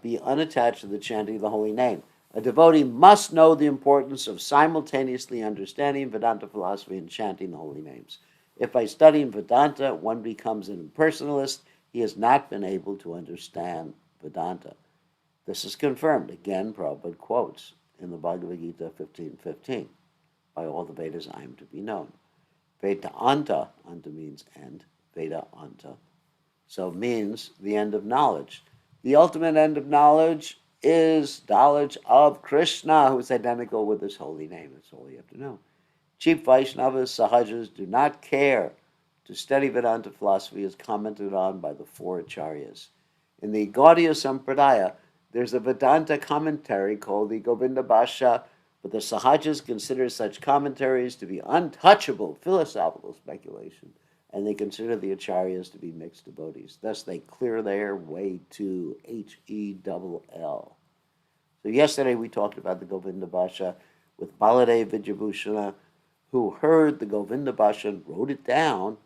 be unattached to the chanting of the holy name. A devotee must know the importance of simultaneously understanding Vedanta philosophy and chanting the holy names. If by studying Vedanta one becomes an impersonalist, he has not been able to understand Vedanta. This is confirmed, again, Prabhupada quotes in the Bhagavad Gita 15:15. By all the Vedas I am to be known. Vedanta, anta means end, Veda anta. So it means the end of knowledge. The ultimate end of knowledge is knowledge of Krishna, who is identical with his holy name. That's all you have to know. Cheap Vaishnavas, Sahajas, do not care to study Vedanta philosophy as commented on by the four Acharyas. In the Gaudiya Sampradaya, there's a Vedanta commentary called the Govinda Bhashya, but the Sahajas consider such commentaries to be untouchable philosophical speculation, and they consider the Acharyas to be mixed devotees. Thus, they clear their way to H-E-L-L. So yesterday we talked about the Govinda Bhashya with Baladev Vidyabhushana, who heard the Govinda Bhashya and wrote it down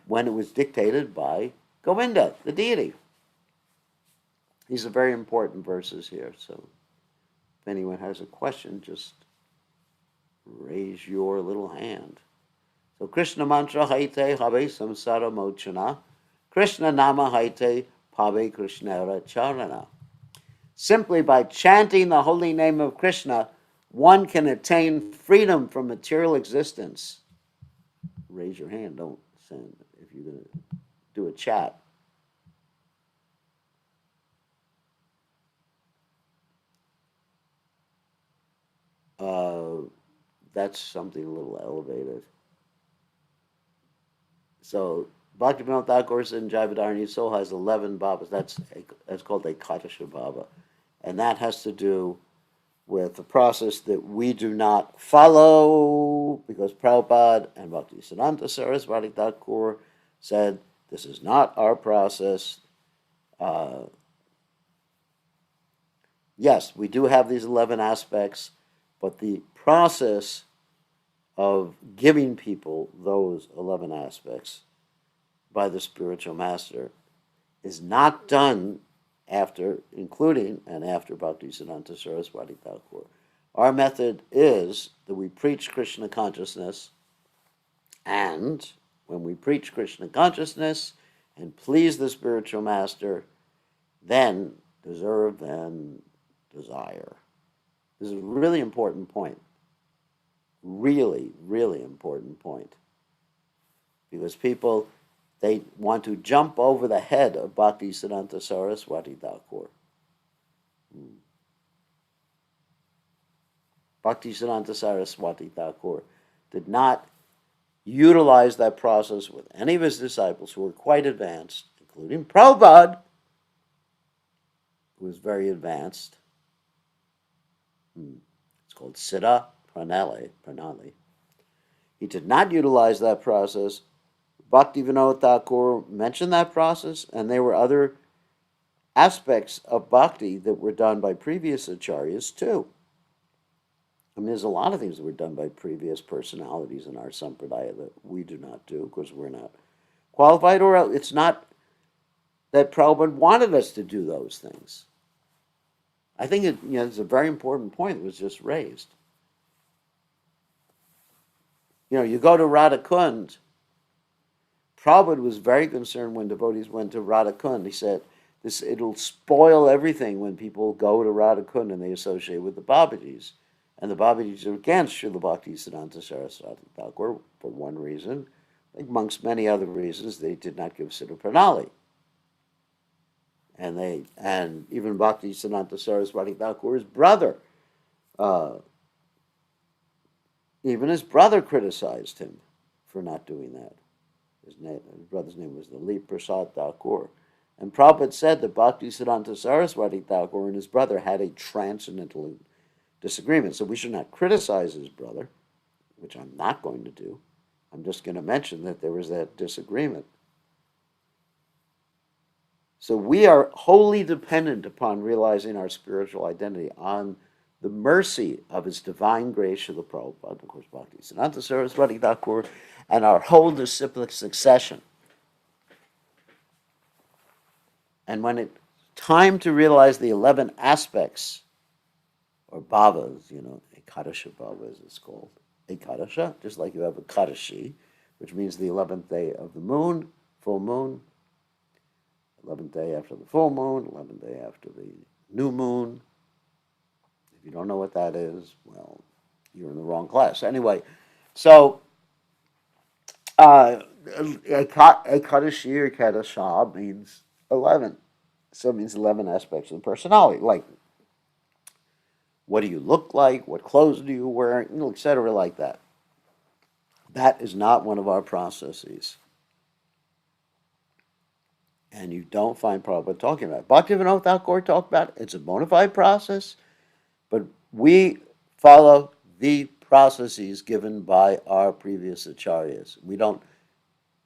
when it was dictated by Govinda, the deity. These are very important verses here, so if anyone has a question, just raise your little hand. So Krishna mantra haite habe samsara mochana, Krishna nama haite pave krishnara charana. Simply by chanting the holy name of Krishna, one can attain freedom from material existence. Raise your hand, don't send if you're going to do a chat. That's something a little elevated. So Bhaktivinoda Thakur's in Jivadharani Soul has 11 bhavas. That's called a Katasha bhava. And that has to do with the process that we do not follow, because Prabhupada and Bhaktisiddhanta Saraswati Thakur said, this is not our process. Yes, we do have these 11 aspects, but the process of giving people those 11 aspects by the spiritual master is not done after, including and after Bhaktisiddhanta Saraswati Thakur. Our method is that we preach Krishna consciousness, and when we preach Krishna consciousness and please the spiritual master, then deserve, then desire. This is a really important point. Really, really important point. Because people, they want to jump over the head of Bhaktisiddhanta Saraswati Thakur. Bhaktisiddhanta Saraswati Thakur did not utilize that process with any of his disciples who were quite advanced, including Prabhupada, who was very advanced. It's called Siddha Pranali. He did not utilize that process. Bhaktivinoda Thakur mentioned that process, and there were other aspects of bhakti that were done by previous acharyas too. I mean, there's a lot of things that were done by previous personalities in our sampradaya that we do not do because we're not qualified, or it's not that Prabhupada wanted us to do those things. I think it's a very important point that was just raised. You go to Radhakund. Prabhupada was very concerned when devotees went to Radhakund. He said, it'll spoil everything when people go to Radhakund and they associate with the Babajis. And the Babajis are against Srila Bhaktisiddhanta Saraswati Thakur for one reason. Amongst many other reasons, they did not give Siddha Pranali. And even Bhaktisiddhanta Saraswati Thakur's brother, even his brother criticized him for not doing that. His brother's name was Lila Prasad Thakur. And Prabhupada said that Bhaktisiddhanta Saraswati Thakur and his brother had a transcendental disagreement. So we should not criticize his brother, which I'm not going to do. I'm just going to mention that there was that disagreement. So we are wholly dependent upon realizing our spiritual identity on the mercy of His divine grace, Srila Prabhupada, of course, Bhaktisiddhanta Saraswati Thakur, and our whole disciplic succession. And when it's time to realize the 11 aspects, or bhavas, Ekadasha bhava as it's called. Ekadasha, just like you have a Kadashi, which means the 11th day of the moon, full moon, 11th day after the full moon, 11th day after the new moon. If you don't know what that is, well, you're in the wrong class. Anyway, so Ekadashi or Kadasha means 11. So it means 11 aspects of the personality, like what do you look like, what clothes do you wear, etc., like that. That is not one of our processes. And you don't find Prabhupada talking about it. Bhaktivinoda Thakur talked about it. It's a bona fide process, but we follow the processes given by our previous acharyas. We don't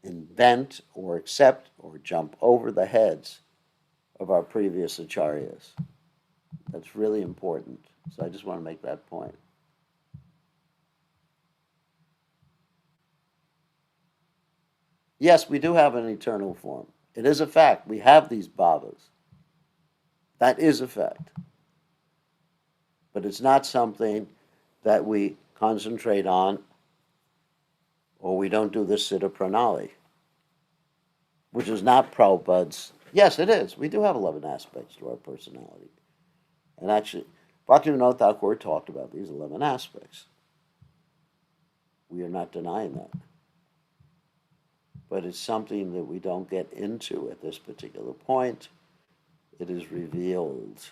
invent or accept or jump over the heads of our previous acharyas. That's really important. So I just want to make that point. Yes, we do have an eternal form. It is a fact. We have these bhavas. That is a fact. But it's not something that we concentrate on, or we don't do the Siddha Pranali, which is not Prabhupada's. Yes, it is. We do have 11 aspects to our personality. And actually, Bhaktivinoda Thakur talked about these 11 aspects. We are not denying that. But it's something that we don't get into at this particular point. It is revealed.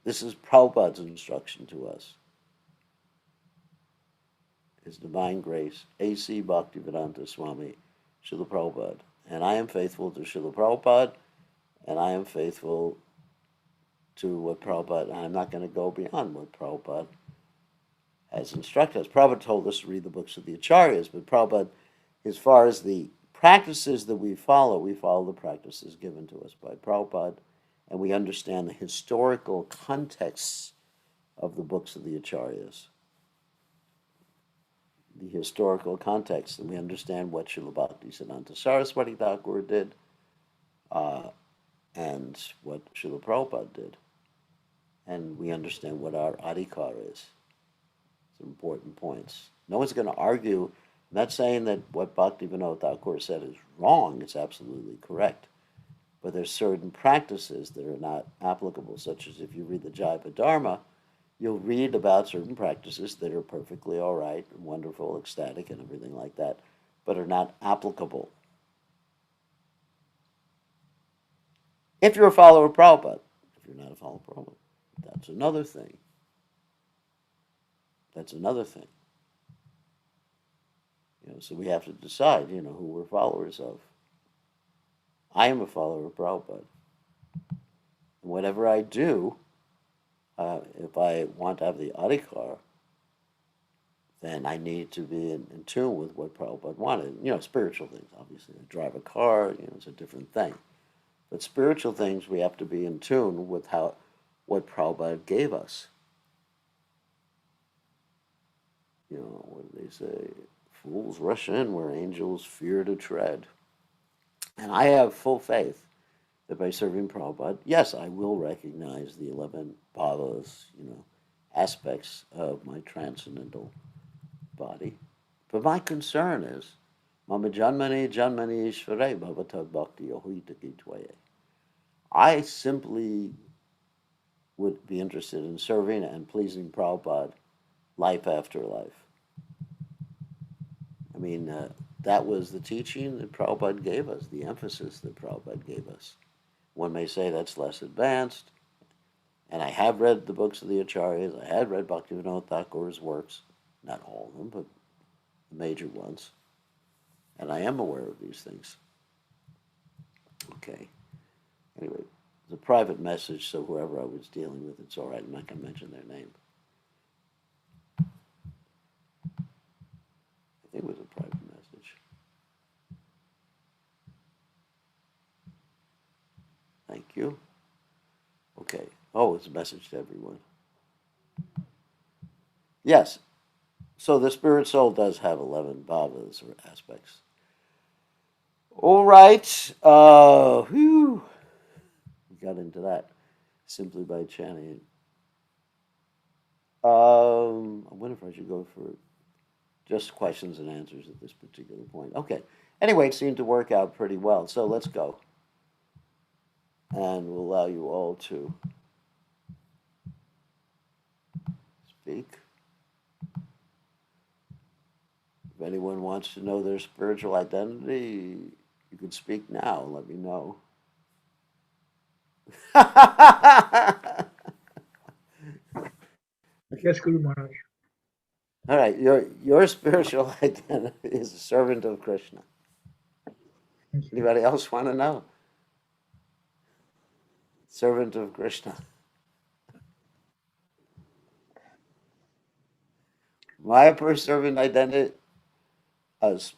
This is Prabhupada's instruction to us. His Divine Grace, A.C. Bhaktivedanta Swami Srila Prabhupada. And I am faithful to Srila Prabhupada, and I am faithful to what Prabhupada, and I'm not going to go beyond what Prabhupada has instructed us. Prabhupada told us to read the books of the Acharyas, but Prabhupada, as far as the practices that we follow the practices given to us by Prabhupada, and we understand the historical contexts of the books of the Acharyas. The historical context, and we understand what Srila Bhaktisiddhanta Saraswati Thakur did, and what Srila Prabhupada did. And we understand what our adhikar is. Some important points. No one's going to argue. I'm not saying that what Bhaktivinoda Thakur said is wrong. It's absolutely correct. But there's certain practices that are not applicable, such as if you read the Jaiva Dharma, you'll read about certain practices that are perfectly all right, and wonderful, ecstatic, and everything like that, but are not applicable. If you're a follower of Prabhupada, if you're not a follower of Prabhupada, that's another thing. That's another thing. So we have to decide, who we're followers of. I am a follower of Prabhupada. And whatever I do, if I want to have the adhikar, then I need to be in tune with what Prabhupada wanted. Spiritual things, obviously. I drive a car, it's a different thing. But spiritual things, we have to be in tune with what Prabhupada gave us. What do they say? Fools rush in where angels fear to tread. And I have full faith that by serving Prabhupada, yes, I will recognize the 11 bhavas, aspects of my transcendental body. But my concern is, Mama Janmani Janmani Ishvare Bhavatad Bhakti Yohitaki Twaye. I simply would be interested in serving and pleasing Prabhupada life after life. I mean, that was the teaching that Prabhupada gave us, the emphasis that Prabhupada gave us. One may say that's less advanced, and I have read the books of the Acharyas. I had read Bhaktivinoda Thakur's works, not all of them, but the major ones, and I am aware of these things. Okay. Anyway, it's a private message, so whoever I was dealing with, it's all right. I'm not going to mention their name. I think it was a private message. Thank you. Okay. Oh, it's a message to everyone. Yes. So the spirit soul does have 11 bhavas or aspects. All right. We got into that simply by chanting. I wonder if I should go for just questions and answers at this particular point. Okay. Anyway, it seemed to work out pretty well. So let's go. And we'll allow you all to speak. If anyone wants to know their spiritual identity, you can speak now and let me know. Yes, Guru Maharaj. All right, your spiritual identity is a servant of Krishna. Anybody else want to know? Servant of Krishna. My servant identity, as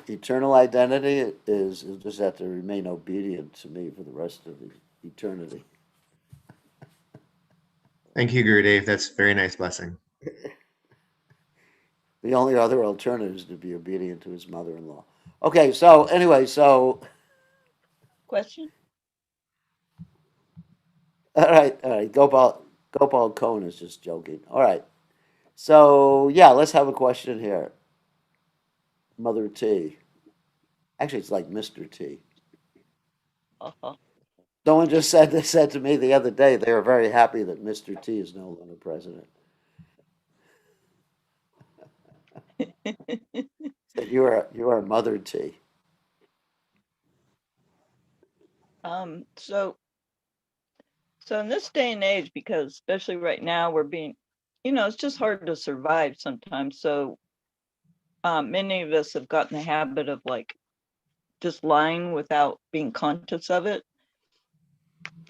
eternal identity, is just have to remain obedient to me for the rest of eternity. Thank you, Gurudev. That's a very nice blessing. The only other alternative is to be obedient to his mother-in-law. Okay, so anyway, Question? all right. Gopal Cohn is just joking. All right. So yeah, let's have a question here. Mother T. Actually, it's like Mr. T. Uh-huh. Someone just said to me the other day they were very happy that Mr. T is no longer president. Said you are Mother T. So in this day and age, because especially right now we're being, it's just hard to survive sometimes. So many of us have gotten the habit of like just lying without being conscious of it.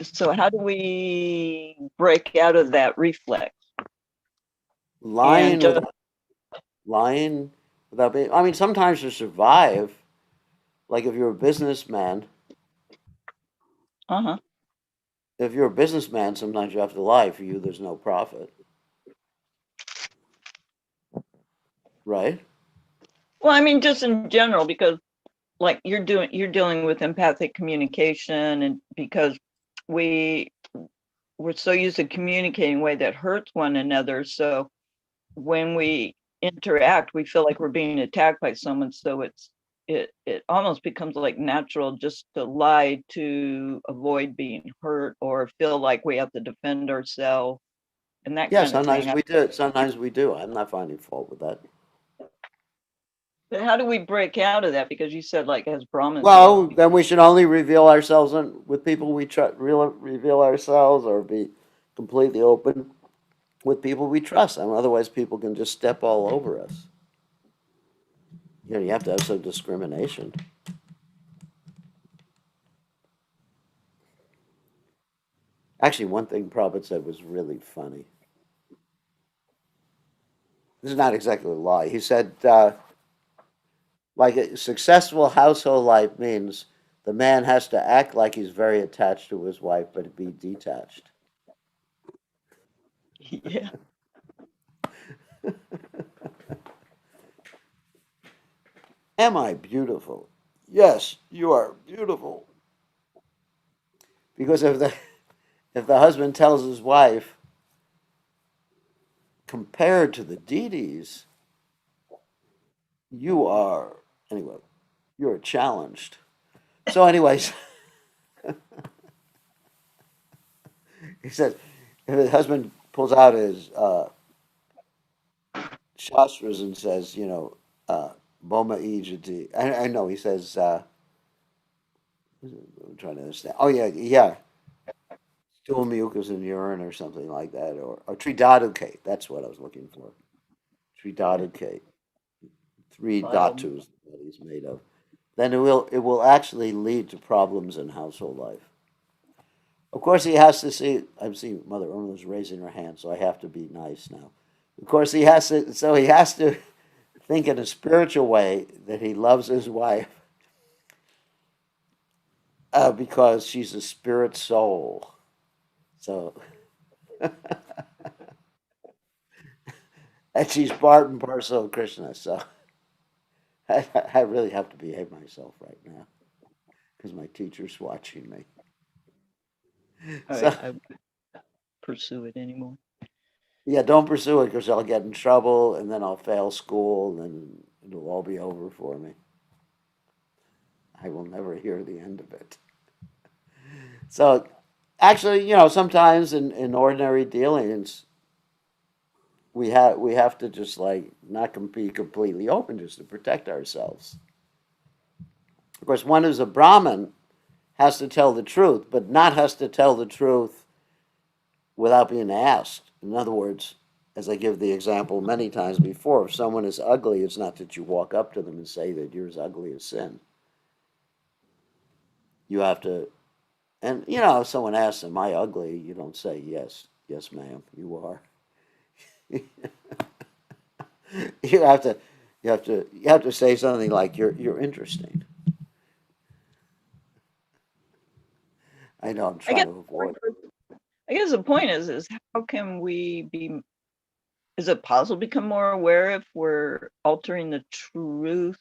So how do we break out of that reflex? Lying just- without, lying without being, I mean, sometimes to survive, like if you're a businessman, Uh-huh. if you're a businessman, sometimes you have to lie. For you, there's no profit. Right? Well, I mean, just in general, because like you're dealing with empathic communication, and because we're so used to communicating in a way that hurts one another. So when we interact, we feel like we're being attacked by someone. So it almost becomes like natural just to lie to avoid being hurt or feel like we have to defend ourselves and that Yeah, kind of sometimes thing. we do. Sometimes we do. I'm not finding fault with that. But how do we break out of that? Because you said like as Brahmins. Well, then we should only reveal ourselves with people we trust. Reveal ourselves, or be completely open with people we trust. I mean, otherwise, people can just step all over us. You know, you have to have some discrimination. Actually, one thing Prabhupada said was really funny. This is not exactly a lie. He said, like a successful household life means the man has to act like he's very attached to his wife, but be detached. Yeah. Am I beautiful? Yes, you are beautiful. Because if the husband tells his wife, compared to the deities, you are, anyway, you're challenged. So, anyways, he says, if his husband pulls out his shastras and says, you know, Boma Ijati, I know, he says, I'm trying to understand. Oh, yeah, yeah. Stool mucus and urine or something like that, or Tridadukate. That's what I was looking for. Tridadukate. Three dhatus that he's made of. Then it will actually lead to problems in household life. Of course, he has to see. I'm seeing Mother Irma's raising her hand, so I have to be nice now. Of course, he has to. So he has to think in a spiritual way that he loves his wife because she's a spirit soul. So, and she's part and parcel of Krishna. So, I really have to behave myself right now because my teacher's watching me. So, I won't pursue it anymore. yeah, don't pursue it because I'll get in trouble and then I'll fail school and it'll all be over for me. I will never hear the end of it. So, actually, sometimes in ordinary dealings, we have to just like not be completely open just to protect ourselves. Of course, one who's a Brahmin has to tell the truth, but not has to tell the truth without being asked. In other words, as I give the example many times before, if someone is ugly, it's not that you walk up to them and say that you're as ugly as sin. You have to, and if someone asks, "Am I ugly?" You don't say, "Yes, yes, ma'am, you are." you have to, you have to say something like, "You're interesting." I know I'm trying to avoid. I guess the point is how can we be? Is it possible to become more aware if we're altering the truth?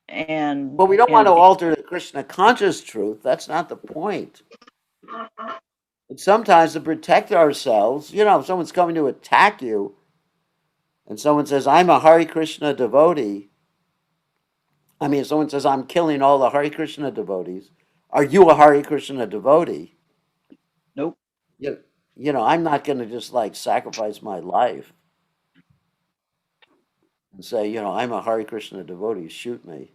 And Well, we don't want to alter the Krishna conscious truth. That's not the point. But sometimes to protect ourselves, if someone's coming to attack you, and someone says, "I'm a Hare Krishna devotee," I mean, if someone says, "I'm killing all the Hare Krishna devotees," are you a Hare Krishna devotee? Nope. I'm not going to just like sacrifice my life and say, "I'm a Hare Krishna devotee, shoot me."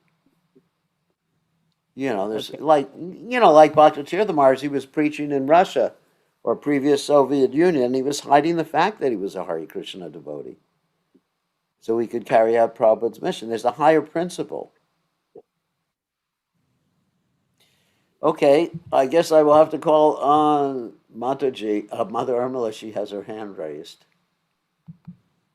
There's Okay. like Bhakti Mars, he was preaching in Russia or previous Soviet Union, and he was hiding the fact that he was a Hare Krishna devotee. So he could carry out Prabhupada's mission. There's a higher principle. Okay, I guess I will have to call on Mataji, Mother Irmela. She has her hand raised.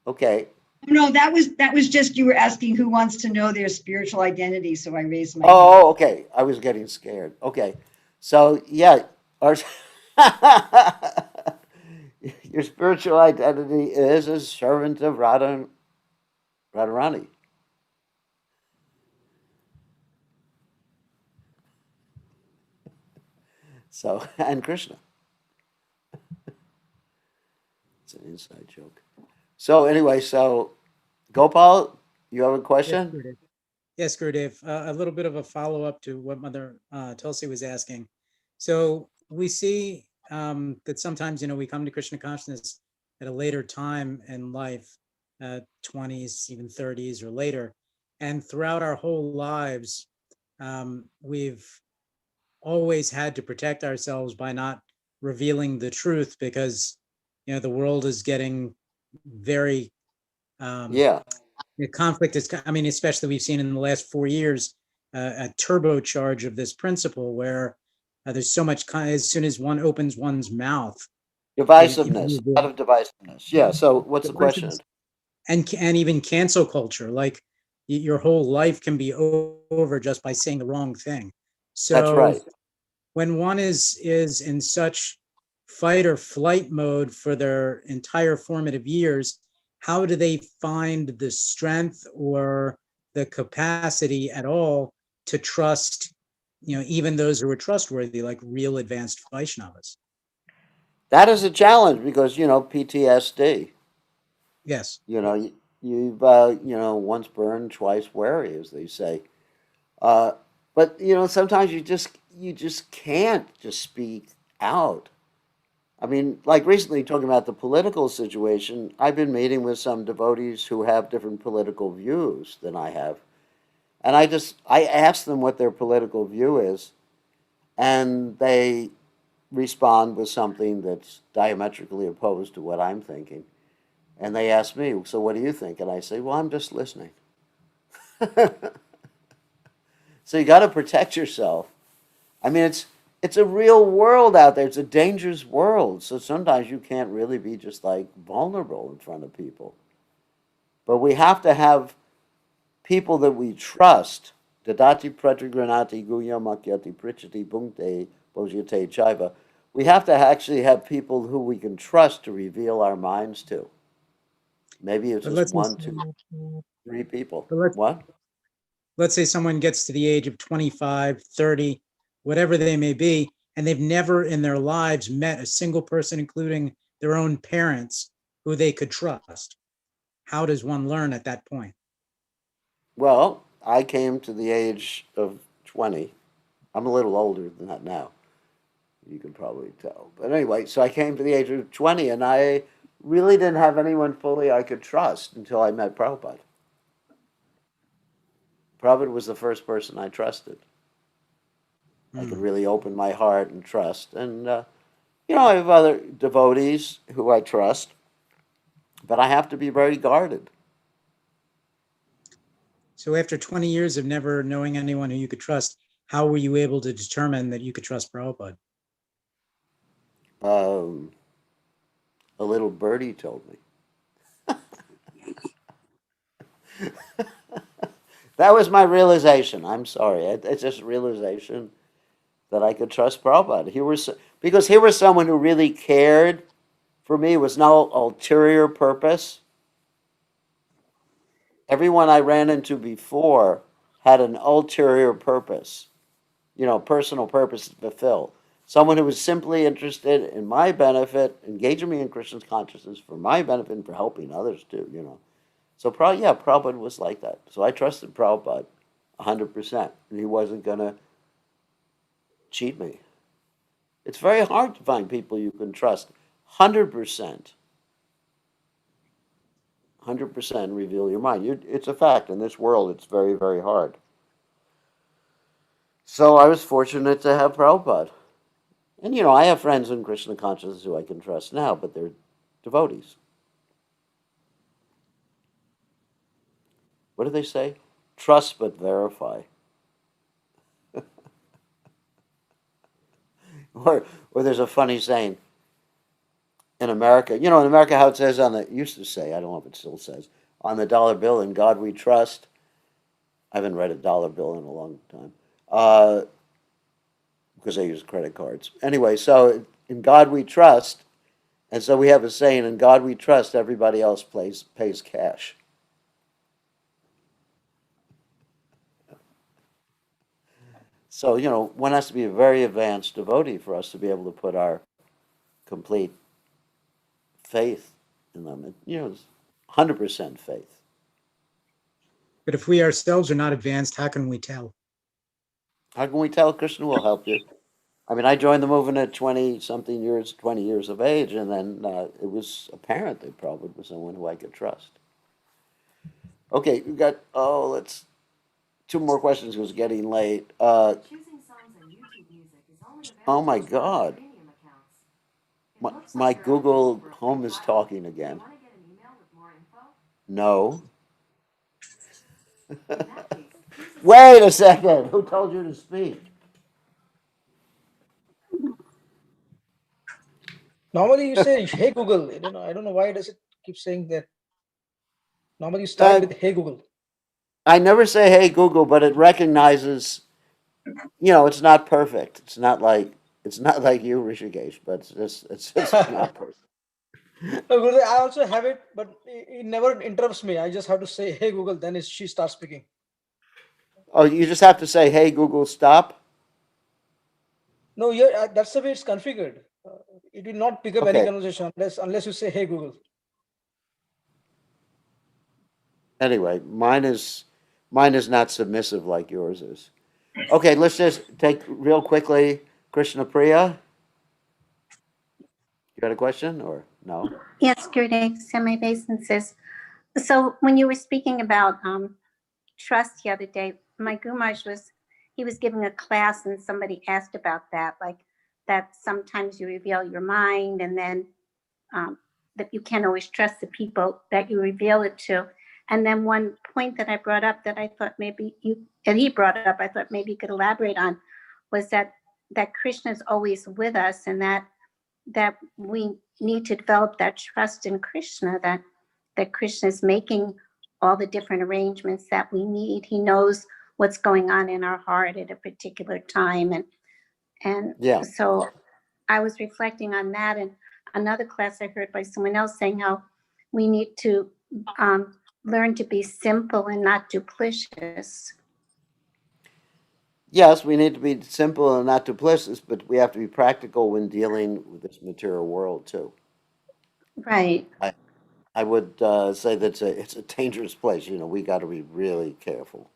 Okay. No, that was just you were asking who wants to know their spiritual identity, so I raised my hand. Oh, okay. I was getting scared. Okay. So, yeah, our, your spiritual identity is a servant of Radharani. So, and Krishna. It's an inside joke. So, anyway, so Gopal, you have a Yes, question? Gurudev. Yes, Gurudev. A little bit of a follow-up to what Mother Tulsi was asking. So we see that sometimes, we come to Krishna consciousness at a later time in life, 20s, even 30s or later. And throughout our whole lives, we've always had to protect ourselves by not revealing the truth because, the world is getting very Yeah. the conflict is, especially we've seen in the last 4 years, a turbocharge of this principle where there's so much, as soon as one opens one's mouth, Divisiveness, a lot of divisiveness. Yeah. So, what's the question? and even cancel culture, like your whole life can be over just by saying the wrong thing. That's So right. when one is in such fight or flight mode for their entire formative years, how do they find the strength or the capacity at all to trust, even those who are trustworthy, like real advanced Vaishnavas? That is a challenge because, PTSD. Yes. You've once burned, twice wary, as they say. Uh, but sometimes you just can't just speak out. I mean, like recently talking about the political situation, I've been meeting with some devotees who have different political views than I have, and I ask them what their political view is, and they respond with something that's diametrically opposed to what I'm thinking. And they ask me, so what do you think? And I say, well, I'm just listening. So you got to protect yourself. I mean, it's a real world out there. It's a dangerous world. So sometimes you can't really be just like vulnerable in front of people. But we have to have people that we trust. Dadati pratigranati guya makyati prichati bhungte bojyate chaiva. We have to actually have people who we can trust to reveal our minds to. Maybe it's But just let's one, two, three people. but let's What? let's say someone gets to the age of 25, 30, whatever they may be, and they've never in their lives met a single person, including their own parents, who they could trust. How does one learn at that point? Well, I came to the age of 20. I'm a little older than that now. You can probably tell. But anyway, so I came to the age of 20 and I really didn't have anyone fully I could trust until I met Prabhupada. Prabhupada was the first person I trusted. I could really open my heart and trust. And, I have other devotees who I trust, but I have to be very guarded. So after 20 years of never knowing anyone who you could trust, how were you able to determine that you could trust Prabhupada? Um, a little birdie told me. That was my realization. I'm sorry. It's just a realization that I could trust Prabhupada. Because he was someone who really cared for me, was no ulterior purpose. Everyone I ran into before had an ulterior purpose, personal purpose to fulfill. Someone who was simply interested in my benefit, engaging me in Krishna's consciousness for my benefit and for helping others too. So, Prabhupada was like that. So I trusted Prabhupada 100%, and he wasn't going to cheat me. It's very hard to find people you can trust 100%. 100% reveal your mind. It's a fact. In this world, it's very, very hard. So I was fortunate to have Prabhupada. And, I have friends in Krishna consciousness who I can trust now, but they're devotees. What do they say? Trust but verify. Or there's a funny saying in America. You know, in America, how it says on the, it used to say, I don't know if it still says, on the dollar bill, "In God we trust." I haven't read a dollar bill in a long time because I use credit cards. Anyway, so "In God we trust," and so we have a saying, "In God we trust." Everybody else pays cash. So, you know, one has to be a very advanced devotee for us to be able to put our complete faith in them. You know, 100% faith. But if we ourselves are not advanced, how can we tell? How can we tell? Krishna will help you. I mean, I joined the movement at 20 something years, 20 years of age, and then it was apparent that Prabhupada was someone who I could trust. Okay, we got, let's, two more questions. It was getting late. Oh my God. My Google Home is talking again. No. Wait a second. Who told you to speak? Normally you say, "Hey Google." I don't know why does it keep saying that. Normally you start Uh, with "Hey Google." I never say "Hey Google," but it recognizes. You know, it's not perfect. It's not like you, Rishikesh, but it's just not perfect. No, Gurudev, I also have it, but it never interrupts me. I just have to say, "Hey Google," then she starts speaking. Oh, you just have to say, "Hey Google, stop." No, yeah, that's the way it's configured. It will not pick up any Okay. conversation unless you say, "Hey Google." Anyway, mine is not submissive like yours is. Okay, let's just take real quickly. Krishna Priya, you got a question or no? Yes, Gurdev, semi-basins. So when you were speaking about trust the other day, my Gumaj he was giving a class and somebody asked about that, like that sometimes you reveal your mind and then that you can't always trust the people that you reveal it to. And then one point that I brought up that I thought that he brought up, I thought maybe you could elaborate on, was that Krishna is always with us and that we need to develop that trust in Krishna, that Krishna is making all the different arrangements that we need. He knows what's going on in our heart at a particular time. And Yeah. so I was reflecting on that. And another class I heard by someone else saying how we need to learn to be simple and not duplicitous. Yes, we need to be simple and not duplicitous, but we have to be practical when dealing with this material world too. Right. I would say that it's a dangerous place. You know, we got to be really careful.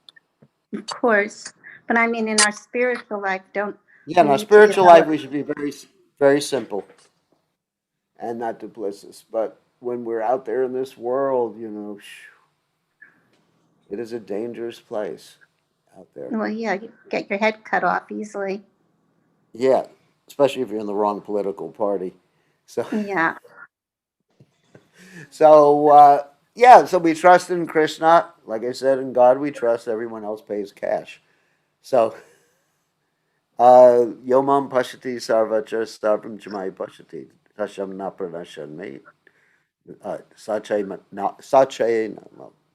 Of course. But I mean, in our spiritual life, don't Yeah, in we our need to spiritual life, develop? we should be very simple and not duplicitous. But when we're out there in this world, you know, it is a dangerous place out there. Well, yeah, you get your head cut off easily. Yeah, especially if you're in the wrong political party. So, Yeah. yeah, so we trust in Krishna. Like I said, in God we trust. Everyone else pays cash. So, Yomam Pashati Sarvacha Sarvam Jamai Pashati Tasham Napranashan Me Sache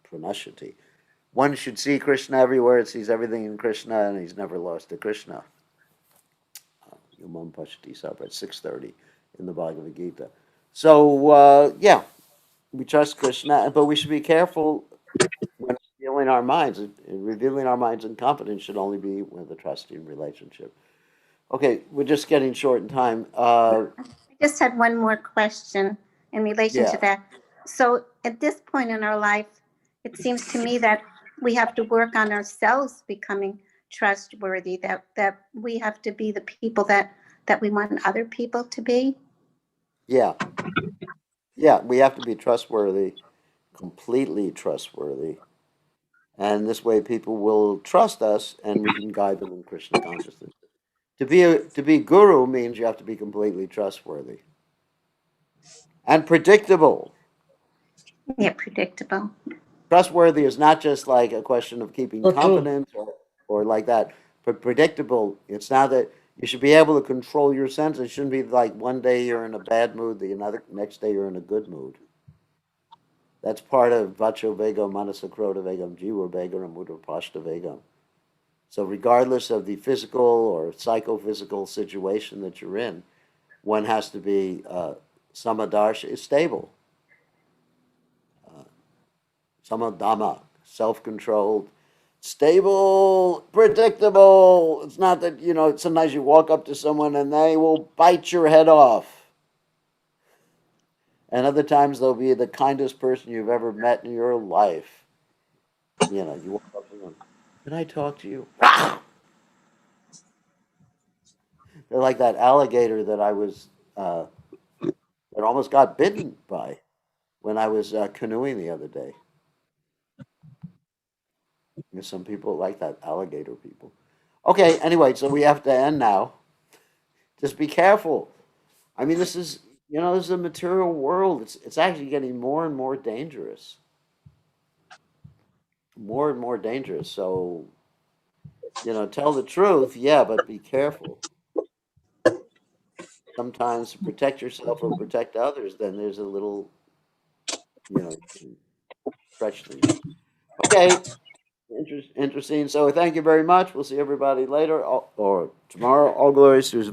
Pranashati. One should see Krishna everywhere, sees everything in Krishna, and he's never lost to Krishna. Yomam Pashati Sarva, 6:30 in the Bhagavad Gita. So, yeah, we trust Krishna, but we should be careful when revealing our minds. Revealing our minds in confidence should only be with a trusting relationship. Okay, we're just getting short in time. I just had one more question in relation to Yeah, that. So at this point in our life, it seems to me that we have to work on ourselves becoming trustworthy, that we have to be the people that we want other people to be. yeah, yeah. We have to be trustworthy, completely trustworthy, and this way people will trust us, and we can guide them in Krishna consciousness. To be guru means you have to be completely trustworthy and predictable. Yeah, predictable. Trustworthy is not just like a question of keeping So true. confidence or like that, but predictable. It's not that You should be able to control your senses. It shouldn't be like one day you're in a bad mood, the next day you're in a good mood. That's part of Vacho Vegam, Manasakrota Vegam, Jiva Vegam, and Mudra Pashta Vegam. So regardless of the physical or psychophysical situation that you're in, one has to be, Samadarsha is stable. Samadhamma, self-controlled, stable, predictable. It's not that, sometimes you walk up to someone and they will bite your head off. And other times they'll be the kindest person you've ever met in your life. You walk up to them, can I talk to you? They're like that alligator that I was, that almost got bitten by when I was canoeing the other day. There's some people like that, alligator people. Okay, anyway, so we have to end now. Just be careful. I mean, this is a material world. It's actually getting more and more dangerous. More and more dangerous. So, tell the truth, yeah, but be careful. Sometimes to protect yourself or protect others, then there's a little, stretch things. Okay, interesting. So thank you very much. We'll see everybody later or tomorrow. All glories to His